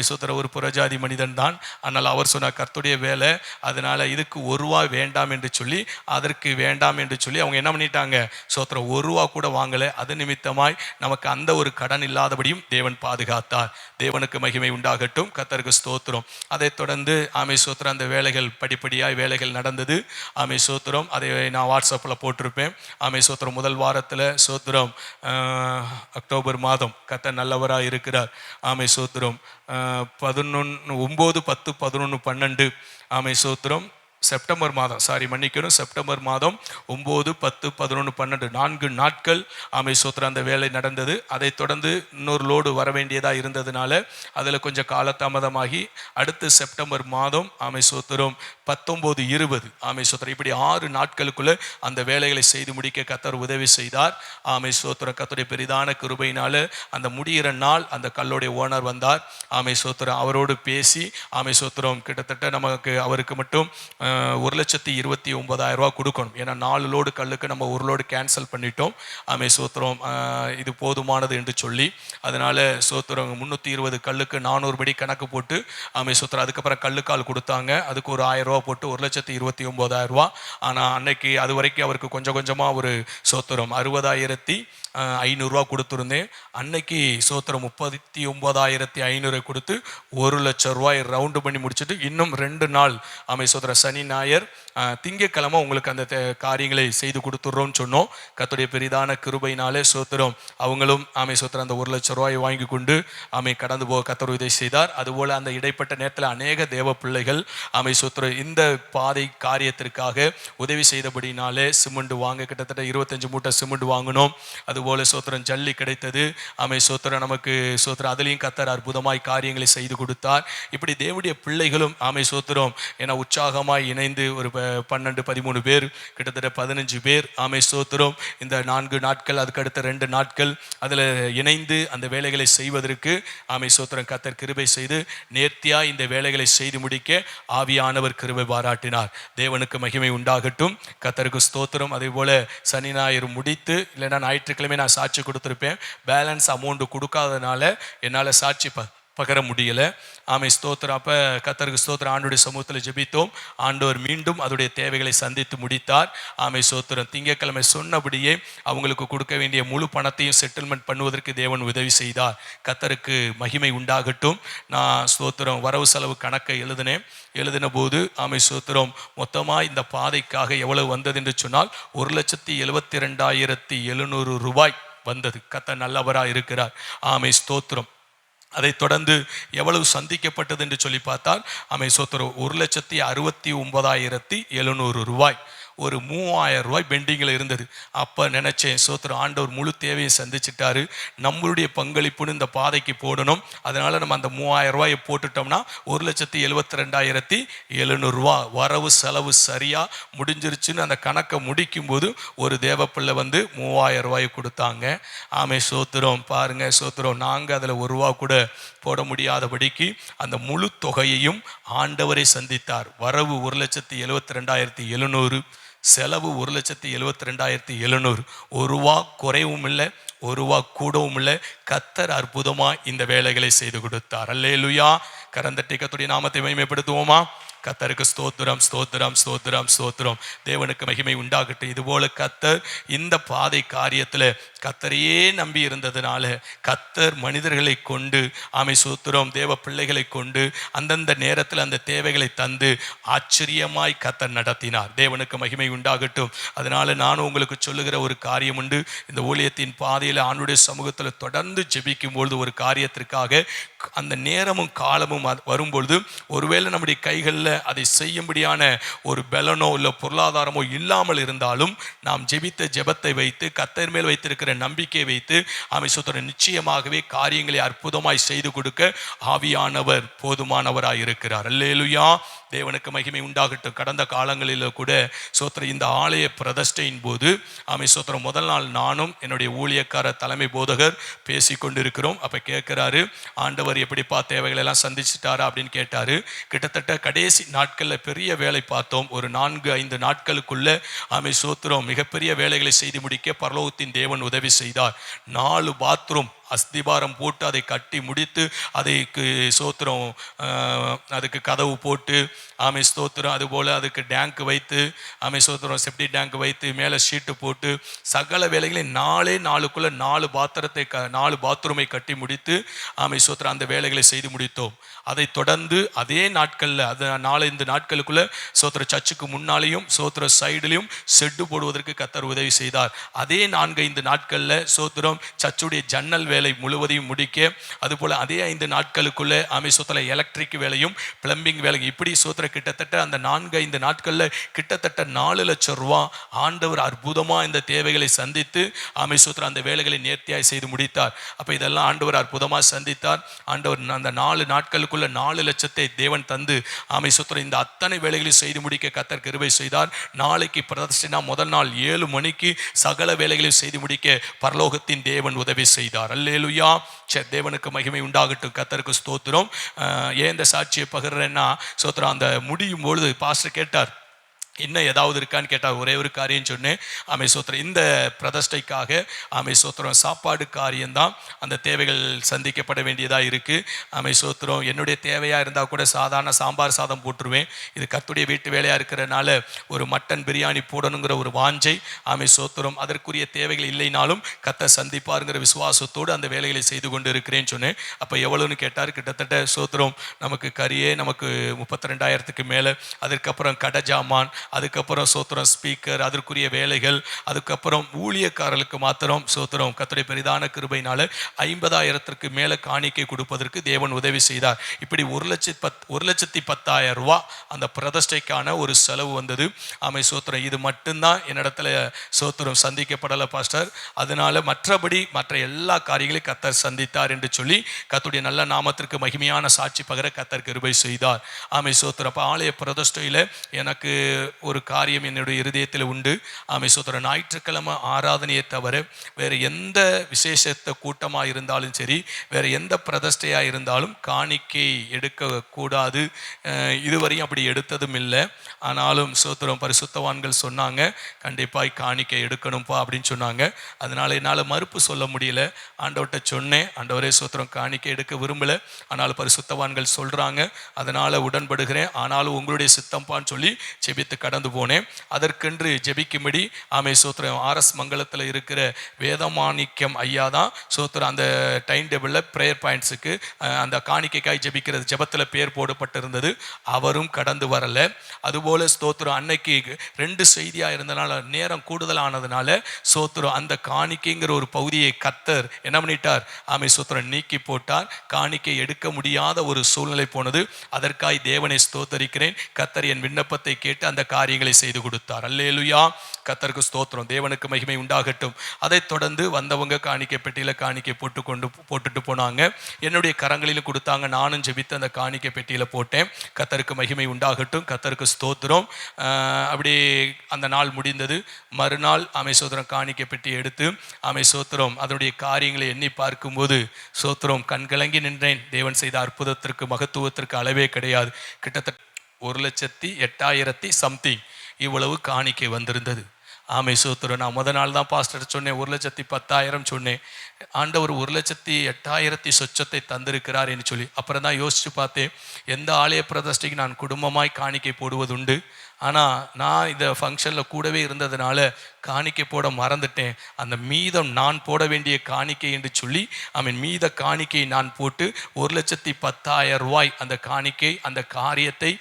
சோத்திரம் ஒரு புறஜாதி மனிதன் தான், ஆனால் அவர் சொன்னார் கர்த்தருடைய வேலை, அதனால இதுக்கு 1 ரூபா வேண்டாம் என்று சொல்லி அதற்கு வேண்டாம் என்று சொல்லி அவங்க என்ன பண்ணிட்டாங்க சோத்திரம் 1 ரூபா கூட வாங்கலை. அது நிமித்தமாய் நமக்கு அந்த ஒரு கடன் இல்லாதபடியும் தேவன் பாதுகாத்தார். தேவனுக்கு மகிமை உண்டாகட்டும், கர்த்தருக்கு ஸ்தோத்திரம். அதைத் தொடர்ந்து சோத்திரம் அந்த வேலைகள் படிப்படியாய் வேலைகள் நடந்தது. சோத்திரம் அதை நான் வாட்ஸ்அப்பில் போட்டிருப்பேன். சோத்திரம் முதல் வாரத்தில் சோத்திரம் அக்டோபர் மாதம் கர்த்தர் நல்லவராக இருக்கிறார். சோத்திரம் 9, 10, 11, 12 சோத்திரம் செப்டம்பர் மாதம் செப்டம்பர் மாதம் 9, 10, 11, 12 4 நாட்கள் சோத்திரம் அந்த வேலை நடந்தது. அதைத் தொடர்ந்து இன்னொரு லோடு வர வேண்டியதாக இருந்ததுனால அதில் கொஞ்சம் காலதாமதமாகி அடுத்து செப்டம்பர் மாதம் சோத்திரம் 19, 20 சோத்திரம் இப்படி 6 நாட்களுக்குள்ள அந்த வேலைகளை செய்து முடிக்க கர்த்தர் உதவி செய்தார். சோத்திரம் கர்த்தருடைய பெரிதான கிருபையினால அந்த முடிகிற நாள் அந்த கல்லுடைய ஓனர் வந்தார். சோத்திரம் அவரோடு பேசி சோத்திரம் கிட்டத்தட்ட நமக்கு அவருக்கு மட்டும் 1,29,000 ரூபா கொடுக்கணும். ஏன்னா 4 லோடு கல்லுக்கு நம்ம 1 லோடு கேன்சல் பண்ணிட்டோம். சோத்திரம் இது போதுமானது என்று சொல்லி, அதனால சோத்திரம் 320 கல்லுக்கு 400 படி கணக்கு போட்டு சோத்திரம் அதுக்கப்புறம் கல்லுக்கால் கொடுத்தாங்க. அதுக்கு ஒரு 1,000 ரூபா போட்டு 1,29,000 ரூபா. ஆனால் அன்னைக்கு அது வரைக்கும் அவருக்கு கொஞ்சம் கொஞ்சமாக ஒரு சோத்திரம் 60,500 ரூபா கொடுத்துருந்தேன். அன்னைக்கு சோத்திரம் 39,500 கொடுத்து 1,00,000 ரூபாய் ரவுண்டு பண்ணி முடிச்சுட்டு இன்னும் 2 நாள் சோத்திரம் சனி ஞாயிறு திங்கட்கிழமை உங்களுக்கு அந்த காரியங்களை செய்து கொடுத்துட்றோம்னு சொன்னோம். கர்த்தருடைய பெரிதான கிருபையினாலே சோத்திரம் அவங்களும் சோத்திரம் அந்த 1,00,000 ரூபாய் வாங்கி கொண்டு கடந்து போக கர்த்தர் உதவி செய்தார். அதுபோல் அந்த இடைப்பட்ட நேரத்தில் அநேக தேவ பிள்ளைகள் சோத்திரம் இந்த பாதை காரியத்திற்காக உதவி செய்தபடினாலே சிமெண்ட் வாங்க கிட்டத்தட்ட 25 மூட்டை சிமெண்ட் வாங்கினோம். அதுபோல சோத்திரம் ஜல்லி கிடைத்தது. சோத்திரம் நமக்கு சோத்திரம் அதுலேயும் கர்த்தர் அற்புதமாய் காரியங்களை செய்து கொடுத்தார். இப்படி தேவனுடைய பிள்ளைகளும் சோத்திரம் என உற்சாகமாய் இணைந்து ஒரு 12-13 பேர், கிட்டத்தட்ட 15 பேர். ஆமை ஸ்தோத்திரம். இந்த 4 நாட்கள், அதுக்கு அடுத்த 2 நாட்கள் அதில் இணைந்து அந்த வேலைகளை செய்வதற்கு ஆமை ஸ்தோத்திரம் கர்த்தர் கிருபை செய்து நேர்த்தியா இந்த வேலைகளை செய்து முடிக்க ஆவியானவர் கிருபை பாராட்டினார். தேவனுக்கு மகிமை உண்டாகட்டும். கர்த்தருக்கு ஸ்தோத்திரம். அதே போல சனி ஞாயிறு முடித்து, இல்லைன்னா ஞாயிற்றுக்கிழமை நான் சாட்சி கொடுத்துருப்பேன். பேலன்ஸ் அமௌண்ட் கொடுக்காதனால என்னால் சாட்சி பகர முடியலை. ஆமை ஸ்தோத்திரம். அப்போ கர்த்தருக்கு ஸ்தோத்திரம். ஆண்டோடைய சமூகத்தில் ஜெபித்தோம். ஆண்டவர் மீண்டும் அதோடைய தேவைகளை சந்தித்து முடித்தார். ஆமை ஸ்தோத்திரம். திங்கட்கிழமை சொன்னபடியே அவங்களுக்கு கொடுக்க வேண்டிய முழு பணத்தையும் செட்டில்மெண்ட் பண்ணுவதற்கு தேவன் உதவி செய்தார். கர்த்தருக்கு மகிமை உண்டாகட்டும். நான் ஸ்தோத்திரம் வரவு செலவு கணக்கை எழுதின போது ஆமை ஸ்தோத்திரம் மொத்தமாக இந்த பாதைக்காக எவ்வளவு வந்தது என்று சொன்னால் 1,72,700 ரூபாய் வந்தது. கர்த்தர் நல்லவராக இருக்கிறார். ஆமை ஸ்தோத்திரம். அதை தொடர்ந்து எவ்வளவு சந்திக்கப்பட்டது என்று சொல்லி பார்த்தால் ஆமை ஸ்தோத்திரம் 1,69,700 ரூபாய். ஒரு 3,000 ரூபாய் பெண்டிங்கில் இருந்தது. அப்போ நினச்சேன், ஸ்தோத்திரம், ஆண்டவர் முழு தேவையை சந்திச்சிட்டாரு. நம்மளுடைய பங்களிப்புன்னு இந்த பாதைக்கு போடணும். அதனால் நம்ம அந்த 3,000 ரூபாயை போட்டுட்டோம்னா 1,72,700 ரூபா வரவு செலவு சரியாக முடிஞ்சிருச்சுன்னு அந்த கணக்கை முடிக்கும்போது ஒரு தேவப்பிள்ளை வந்து 3,000 ரூபாயை கொடுத்தாங்க. ஆமை ஸ்தோத்திரம். பாருங்கள் ஸ்தோத்திரம். நாங்கள் அதில் 1 ரூபா கூட போட முடியாதபடிக்கு அந்த முழு தொகையையும் ஆண்டவரை சந்தித்தார். வரவு 1,72,700, செலவு 1,72,700. 1 ரூபா குறைவும் இல்லை, 1 ரூபா கூடவும் இல்லை. கர்த்தர் அற்புதமாக இந்த வேலைகளை செய்து கொடுத்தார். அல்லேலூயா. கரந்தட்டி கர்த்தருடைய நாமத்தை மகிமைப்படுத்துவோமா? கர்த்தருக்கு ஸ்தோத்திரம், ஸ்தோத்திரம், ஸ்தோத்திரம், ஸ்தோத்திரம். தேவனுக்கு மகிமை உண்டாகட்டும். இதுபோல கர்த்தர் இந்த பாதை காரியத்தில் கர்த்தரையே நம்பி இருந்ததுனால கர்த்தர் மனிதர்களை கொண்டு ஆமை ஸ்தோத்திரம் தேவ பிள்ளைகளை கொண்டு அந்தந்த நேரத்தில் அந்த தேவைகளை தந்து ஆச்சரியமாய் கர்த்தர் நடத்தினார். தேவனுக்கு மகிமை உண்டாகட்டும். அதனால நானும் உங்களுக்கு சொல்லுகிற ஒரு காரியம் உண்டு. இந்த ஊழியத்தின் பாதையில் ஆண்டுடைய சமூகத்தில் தொடர்ந்து ஜெபிக்கும் பொழுது ஒரு காரியத்திற்காக அந்த நேரமும் காலமும் வரும்பொழுது ஒருவேளை நம்முடைய கைகளில் அதை செய்யும்படியான ஒரு பலனோ இல்லை பொருளாதாரமோ இல்லாமல் இருந்தாலும் நாம் ஜெபித்த ஜெபத்தை வைத்து கர்த்தர் மேல் வைத்திருக்கிற நம்பிக்கை வைத்து ஆமை ஸ்தோத்திரம் நிச்சயமாகவே காரியங்களை அற்புதமாய் செய்து கொடுக்க ஆவியானவர் போதுமானவராய் இருக்கிறார். அல்லேலூயா. தேவனுக்கு மகிமை உண்டாகட்டும். கடந்த காலங்களில் கூட ஸ்தோத்திரம் இந்த ஆலய பிரதிஷ்டையின் போது ஆமை ஸ்தோத்திரம் முதல் நாள் நானும் என்னுடைய ஊழியக்கார தலைமை போதகர் பேசி கொண்டிருக்கிறோம். அப்போ கேட்குறாரு, ஆண்டவர் எப்படிப்பா தேவைகள் எல்லாம் சந்திச்சிட்டாரா அப்படின்னு கேட்டார். கிட்டத்தட்ட கடைசி நாட்களில் பெரிய வேலை பார்த்தோம். ஒரு 4-5 நாட்களுக்குள்ள ஆமை ஸ்தோத்திரம் மிகப்பெரிய வேலைகளை செய்து முடிக்க பரலோகத்தின் தேவன் உதவி செய்தார். 4 பாத்ரூம் அஸ்திபாரம் போட்டு அதை கட்டி முடித்து அதுக்கு ஸ்தோத்திரம் அதுக்கு கதவு போட்டு ஆமை ஸ்தோத்திரம் அதுபோல் அதுக்கு டேங்க் வைத்து ஆமை ஸ்தோத்திரம் செப்டி டேங்க் வைத்து மேலே ஷீட்டு போட்டு சகல வேலைகளையும் 4 நாளுக்குள்ளே 4 பாத்ரூமை கட்டி முடித்து ஆமை ஸ்தோத்திரம் அந்த வேலைகளை செய்து முடித்தோம். அதை தொடர்ந்து அதே நாட்களில் அது 4-5 நாட்களுக்குள்ள ஸ்தோத்திர சர்ச்சுக்கு முன்னாலேயும் ஸ்தோத்திர சைடுலையும் செட்டு போடுவதற்கு கர்த்தர் உதவி செய்தார். அதே 4-5 நாட்களில் ஸ்தோத்திரம் சர்ச்சுடைய ஜன்னல் வேலை முழுவதையும் முடிக்க, அதுபோல் அதே 5 நாட்களுக்குள்ள ஆமை ஸ்தோத்திர எலக்ட்ரிக் வேலையும் பிளம்பிங் வேலையும் இப்படி ஸ்தோத்திர கிட்டத்தட்ட அந்த 4-5 நாட்களில் கிட்டத்தட்ட 4 லட்சம் ரூபா ஆண்டவர் அற்புதமாக இந்த தேவைகளை சந்தித்து ஆமை ஸ்தோத்திர அந்த வேலைகளை நேர்த்தியாய் செய்து முடித்தார். அப்போ இதெல்லாம் ஆண்டவர் அற்புதமாக சந்தித்தார். ஆண்டவர் அந்த 4 நாட்களுக்குள்ள 4 லட்சத்தை தேவன் தந்து ஆமை ஸ்தோத்திரம் இந்த அத்தனை வேலைகளையும் செய்து முடிக்க கர்த்தர் கிருபை செய்தார். நாளைக்கு பிரதிஷ்டைனா முதல் நாள் 7 மணிக்கு சகல வேலைகளையும் செய்து முடிக்க பரலோகத்தின் தேவன் உதவி செய்தார். அல்லேலூயா. தேவனுக்கு மகிமை உண்டாகட்டும். கர்த்தருக்கு ஸ்தோத்திரம். ஏன் இந்த சாட்சியை பகிர்றேன்னா ஸ்தோத்திரம் அந்த முடியும் பொழுது பாஸ்டர் கேட்டார், இன்னும் ஏதாவது இருக்கான்னு கேட்டால் ஒரே ஒரு காரியம் சொன்னேன். ஆமை ஸ்தோத்திரம் இந்த பிரதிஷ்டைக்காக ஆமை ஸ்தோத்திரம் சாப்பாடு காரியம்தான் அந்த தேவைகள் சந்திக்கப்பட வேண்டியதாக இருக்குது. ஆமை ஸ்தோத்திரம் என்னுடைய தேவையாக இருந்தால் கூட சாதாரண சாம்பார் சாதம் போட்டுருவேன். இது கர்த்தருடைய வீட்டு வேலையாக இருக்கிறனால ஒரு மட்டன் பிரியாணி போடணுங்கிற ஒரு வாஞ்சை ஆமை ஸ்தோத்திரம் அதற்குரிய தேவைகள் இல்லைனாலும் கர்த்தர் சந்திப்பாருங்கிற விசுவாசத்தோடு அந்த வேலைகளை செய்து கொண்டு இருக்கிறேன்னு சொன்னேன். அப்போ எவ்வளோன்னு கேட்டார். கிட்டத்தட்ட ஸ்தோத்திரம் நமக்கு கறியே நமக்கு 32,000க்கு மேலே, அதற்கப்புறம் கடை ஜாமான், அதுக்கப்புறம் சோத்திரம் ஸ்பீக்கர், அதற்குரிய வேலைகள், அதுக்கப்புறம் ஊழியக்காரர்களுக்கு மாத்திரம் சோத்திரம் கர்த்தருடைய பெரிதான கிருபையினால 50,000க்கு மேலே காணிக்கை கொடுப்பதற்கு தேவன் உதவி செய்தார். இப்படி 1,10,000 ரூபா அந்த பிரதிஷ்டைக்கான ஒரு செலவு வந்தது. ஆமை சோத்திரம். இது மட்டும்தான் என்னிடத்துல சோத்திரம் சந்திக்கப்படலை பாஸ்டர். அதனால மற்றபடி மற்ற எல்லா காரியங்களையும் கர்த்தர் சந்தித்தார் என்று சொல்லி கர்த்தருடைய நல்ல நாமத்திற்கு மகிமையான சாட்சி பகர கர்த்தர் கிருபை செய்தார். ஆமை சோத்திரம். அப்போ ஆலய பிரதிஷ்டையில் எனக்கு ஒரு காரியம் என்னுடைய இருதயத்தில் உண்டு. ஆமை சோத்திரம். ஞாயிற்றுக்கிழமை ஆராதனையை தவிர வேறு எந்த விசேஷத்த கூட்டமாக இருந்தாலும் சரி, வேறு எந்த பிரதிஷ்டையாக இருந்தாலும் காணிக்கை எடுக்கக்கூடாது. இதுவரையும் அப்படி எடுத்ததும் இல்லை. ஆனாலும் சோத்திரம் பரிசுத்தவான்கள் சொன்னாங்க, கண்டிப்பாக காணிக்கை எடுக்கணும்ப்பா அப்படின்னு சொன்னாங்க. அதனால் என்னால் மறுப்பு சொல்ல முடியல. ஆண்டவர்கிட்ட சொன்னேன், ஆண்டவரே சோத்திரம் காணிக்கை எடுக்க விரும்பலை, ஆனால் பரிசுத்தவான்கள் சொல்கிறாங்க, அதனால் உடன்படுகிறேன், ஆனாலும் உங்களுடைய சித்தம்பான்னு சொல்லி ஜெபித்து கடந்து போனேன். அதற்கென்று ஜெபிக்கும்படி ஆமை சோத்திரம் RS மங்கலத்தில் இருக்கிற வேதமாணிக்கம் ஐயா தான் சோத்திரம் அந்த டைம் டேபிளில் ப்ரேயர் பாயிண்ட்ஸுக்கு அந்த காணிக்கைக்காய் ஜெபிக்கிறது ஜெபத்தில் பேர் போடப்பட்டிருந்தது. அவரும் கடந்து வரலை. அதுபோல் ஸ்தோத்திரம் அன்னைக்கு 2 செய்தியாக இருந்தனால நேரம் கூடுதலானதுனால சோத்திரம் அந்த காணிக்கைங்கிற ஒரு பகுதியை கர்த்தர் என்ன பண்ணிட்டார், ஆமை சோத்திரம் நீக்கி போட்டார். காணிக்கை எடுக்க முடியாத ஒரு சூழ்நிலை போனது. அதற்காய் தேவனை ஸ்தோத்தரிக்கிறேன். கர்த்தர் என் விண்ணப்பத்தை கேட்டு அந்த காரியங்களை செய்து கொடுத்தார். அல்லேலூயா. கர்த்தருக்கு ஸ்தோத்திரம். தேவனுக்கு மகிமை உண்டாகட்டும். அதைத் தொடர்ந்து வந்தவங்க காணிக்கை பெட்டியில் காணிக்கை போட்டுட்டு போனாங்க. என்னுடைய கரங்களிலும் கொடுத்தாங்க. நானும் ஜெபித்து அந்த காணிக்கை பெட்டியில் போட்டேன். கர்த்தருக்கு மகிமை உண்டாகட்டும். கர்த்தருக்கு ஸ்தோத்திரம். அப்படி அந்த நாள் முடிந்தது. மறுநாள் ஆமை சோத்திரம் காணிக்கை பெட்டி எடுத்து ஆமை சோத்திரம் அதனுடைய காரியங்களை எண்ணி பார்க்கும்போது சோத்திரம் கண்கலங்கி நின்றேன். தேவன் செய்த அற்புதத்திற்கு மகத்துவத்திற்கு அளவே கிடையாது. கிட்டத்தட்ட 1,08,000 சம்திங் இவ்வளவு காணிக்கை வந்திருந்தது. ஆமை சோத்திரம். நான் நாள் தான் பாஸ்டர் சொன்னேன், 1,10,000 சொன்னேன். ஆண்டவர் 1,08,000 சொச்சத்தை தந்திருக்கிறார் என்று சொல்லி அப்புறம் தான் யோசித்து பார்த்தேன். எந்த ஆலய பிரதிஷ்டைக்கு நான் குடும்பமாய் காணிக்கை போடுவதுண்டு. ஆனால் நான் இந்த ஃபங்க்ஷனில் கூடவே இருந்ததுனால காணிக்கை போட மறந்துட்டேன். அந்த மீதம் நான் போட வேண்டிய காணிக்கை என்று சொல்லி மீத காணிக்கையை நான் போட்டு 1,10,000 ரூபாய் அந்த காணிக்கை அந்த காரியத்தை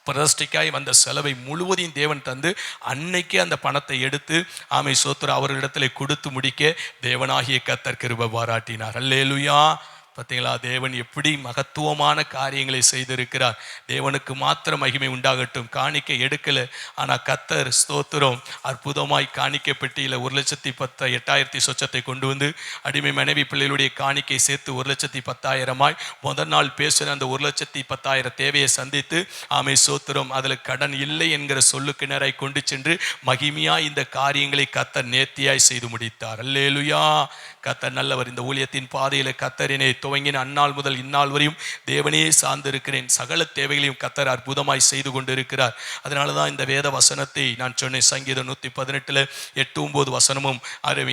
பிரதிஷ்டைக்காய் வந்த செலவை முழுவதையும் தேவன் தந்து அன்னைக்கே அந்த பணத்தை எடுத்து ஆமை சோத்திரம் அவர்களிடத்தில் கொடுத்து முடிக்க தேவனாகிய கர்த்தர் கிருபை பாராட்டினார். அல்லேலூயா. பார்த்தீங்களா, தேவன் எப்படி மகத்துவமான காரியங்களை செய்திருக்கிறார். தேவனுக்கு மாத்திரம் மகிமை உண்டாகட்டும். காணிக்கை எடுக்கலை, ஆனால் கர்த்தர் ஸ்தோத்திரம் அற்புதமாய் காணிக்கை பெட்டியில் 1,10,000 சொச்சத்தை கொண்டு வந்து அடிமை மனைவி பிள்ளைகளுடைய காணிக்கை சேர்த்து 1,10,000 முதல் நாள் பேசுகிற அந்த 1,10,000 தேவையை சந்தித்து ஆமை சோத்திரம் அதில் கடன் இல்லை என்கிற சொல்லுக்கு நேராய் கொண்டு சென்று மகிமையாய் இந்த காரியங்களை கர்த்தர் நேர்த்தியாய் செய்து முடித்தார். அல்லேலூயா. கர்த்தர் நல்லவர். இந்த ஊழியத்தின் பாதையில் கர்த்தரினை துவங்கின அந்நாள் முதல் இந்நாள் வரையும் தேவனே சார்ந்து இருக்கிறேன். சகல தேவைகளையும் கர்த்தர் அற்புதமாய் செய்து கொண்டு இருக்கிறார். அதனால தான் இந்த வேத வசனத்தை நான் சொன்னேன். சங்கீதம் 118 8-9 வசனமும்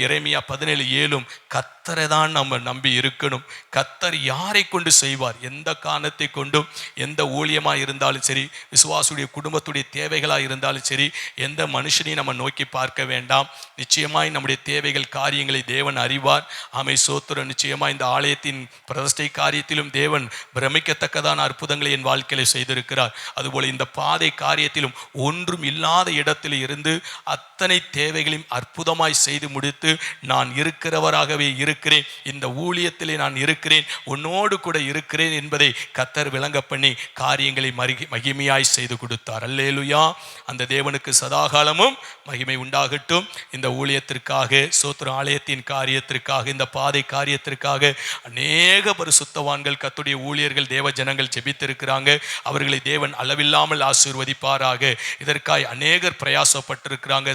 எரேமியா 17:7 கர்த்தரை தான் நம்ம நம்பி இருக்கணும். கர்த்தர் யாரை கொண்டு செய்வார், எந்த காரணத்தை கொண்டும், எந்த ஊழியமாக இருந்தாலும் சரி, விசுவாசுடைய குடும்பத்துடைய தேவைகளாக இருந்தாலும் சரி, எந்த மனுஷனையும் நம்ம நோக்கி பார்க்க வேண்டாம். நிச்சயமாய் நம்முடைய தேவைகள் காரியங்களை தேவன் அறிவார். ஆமை சோத்திரம். நிச்சயமாய் இந்த ஆலயத்தின் பிரதிஷ்டை காரியத்திலும் தேவன் பிரமிக்கத்தக்கதான அற்புதங்களை என் வாழ்க்கையில செய்திருக்கிறார். அதுபோல இந்த பாதை காரியத்திலும் ஒன்றும் இல்லாத இடத்தில் இருந்து அத்தனை தேவைகளையும் அற்புதமாய் செய்து முடித்து நான் இருக்கிறவராகவே இருக்கிறேன், இந்த ஊழியத்திலே நான் இருக்கிறேன், உன்னோடு கூட இருக்கிறேன் என்பதை கர்த்தர் விளங்க பண்ணி காரியங்களை மகிமையாய் செய்து கொடுத்தார். அல்லேலூயா. அந்த தேவனுக்கு சதாகாலமும் மகிமை உண்டாகட்டும். இந்த ஊழியத்திற்காக சோத்திர ஆலயத்தின் காரியத்திற்காக இந்த பாதை காரியத்திற்காக அநேக பரிசுத்தவான்கள் கர்த்தருடைய ஊழியர்கள் தேவ ஜனங்கள் ஜெபித்திருக்கிறாங்க. அவர்களை தேவன் அளவில்லாமல் ஆசீர்வதிப்பாராக. இதற்காய் அநேகர் பிரயாசப்பட்டிருக்கிறாங்க.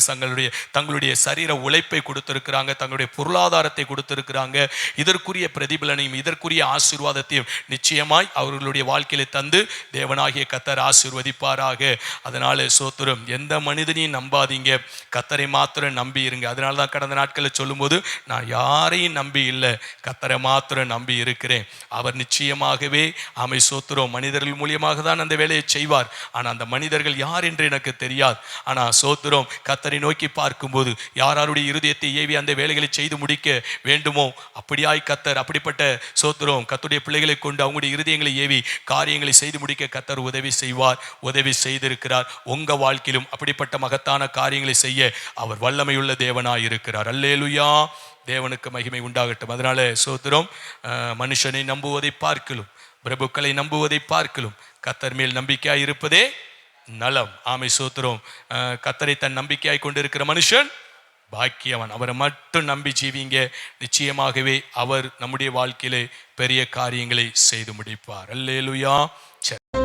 தங்களுடைய சரீர உழைப்பை கொடுத்திருக்கிறாங்க, தங்களுடைய பொருளாதாரத்தை கொடுத்திருக்கிறாங்க. இதற்குரிய பிரதிபலனையும் இதற்குரிய ஆசீர்வாதத்தையும் நிச்சயமாய் அவர்களுடைய வாழ்க்கையில தந்து தேவனாகிய கர்த்தர் ஆசீர்வதிப்பாராக. அதனால சோத்திரம், எந்த மனிதனையும் நம்பாதீங்க, கர்த்தரை மாத்திரம் நம்பி இருங்க. அதனால தான் கடந்த நாட்களில் சொல்லும்போது நான் யாரையும் நம்பி இல்லை, கர்த்தரை மாத்திரம் நம்பி இருக்கிறேன். இருக்கிறேன். அவர் நிச்சயமாகவே ஆமை சோத்திரம் மனிதர்கள் மூலியமாக தான் அந்த வேலையை செய்வார். ஆனால் அந்த மனிதர்கள் யார் என்று எனக்கு தெரியாது. ஆனால் சோத்திரம் கர்த்தரை நோக்கி பார்க்கும்போது யாருடைய இருதயத்தை ஏவி அந்த வேலைகளை செய்து முடிக்க வேண்டுமோ அப்படியாய் கர்த்தர் அப்படிப்பட்ட சோத்திரம் கர்த்தருடைய பிள்ளைகளை கொண்டு அவங்களுடைய இருதயங்களை ஏவி காரியங்களை செய்து முடிக்க கர்த்தர் உதவி செய்வார், உதவி செய்திருக்கிறார். உங்க வாழ்க்கையிலும் அப்படிப்பட்ட மகத்தான காரியங்களை செய்ய அவர் வல்லமையுள்ள தேவனாய் இருக்கிறார். அல்லேலூயா, தேவனுக்கு மகிமை உண்டாகட்டும். அதனால சோத்திரம் மனுஷனை நம்புவதை பார்க்கலும் பிரபுக்களை நம்புவதை பார்க்கலும் கர்த்தர் மேல் நம்பிக்கையாய் இருப்பதே நலம். ஆமை சோத்திரம் கர்த்தரை தன் நம்பிக்கையாய் கொண்டிருக்கிற மனுஷன் பாக்கியவன். அவரை மட்டும் நம்பி ஜீவிங்க, நிச்சயமாகவே அவர் நம்முடைய வாழ்க்கையிலே பெரிய காரியங்களை செய்து முடிப்பார். அல்லேலூயா. சரி.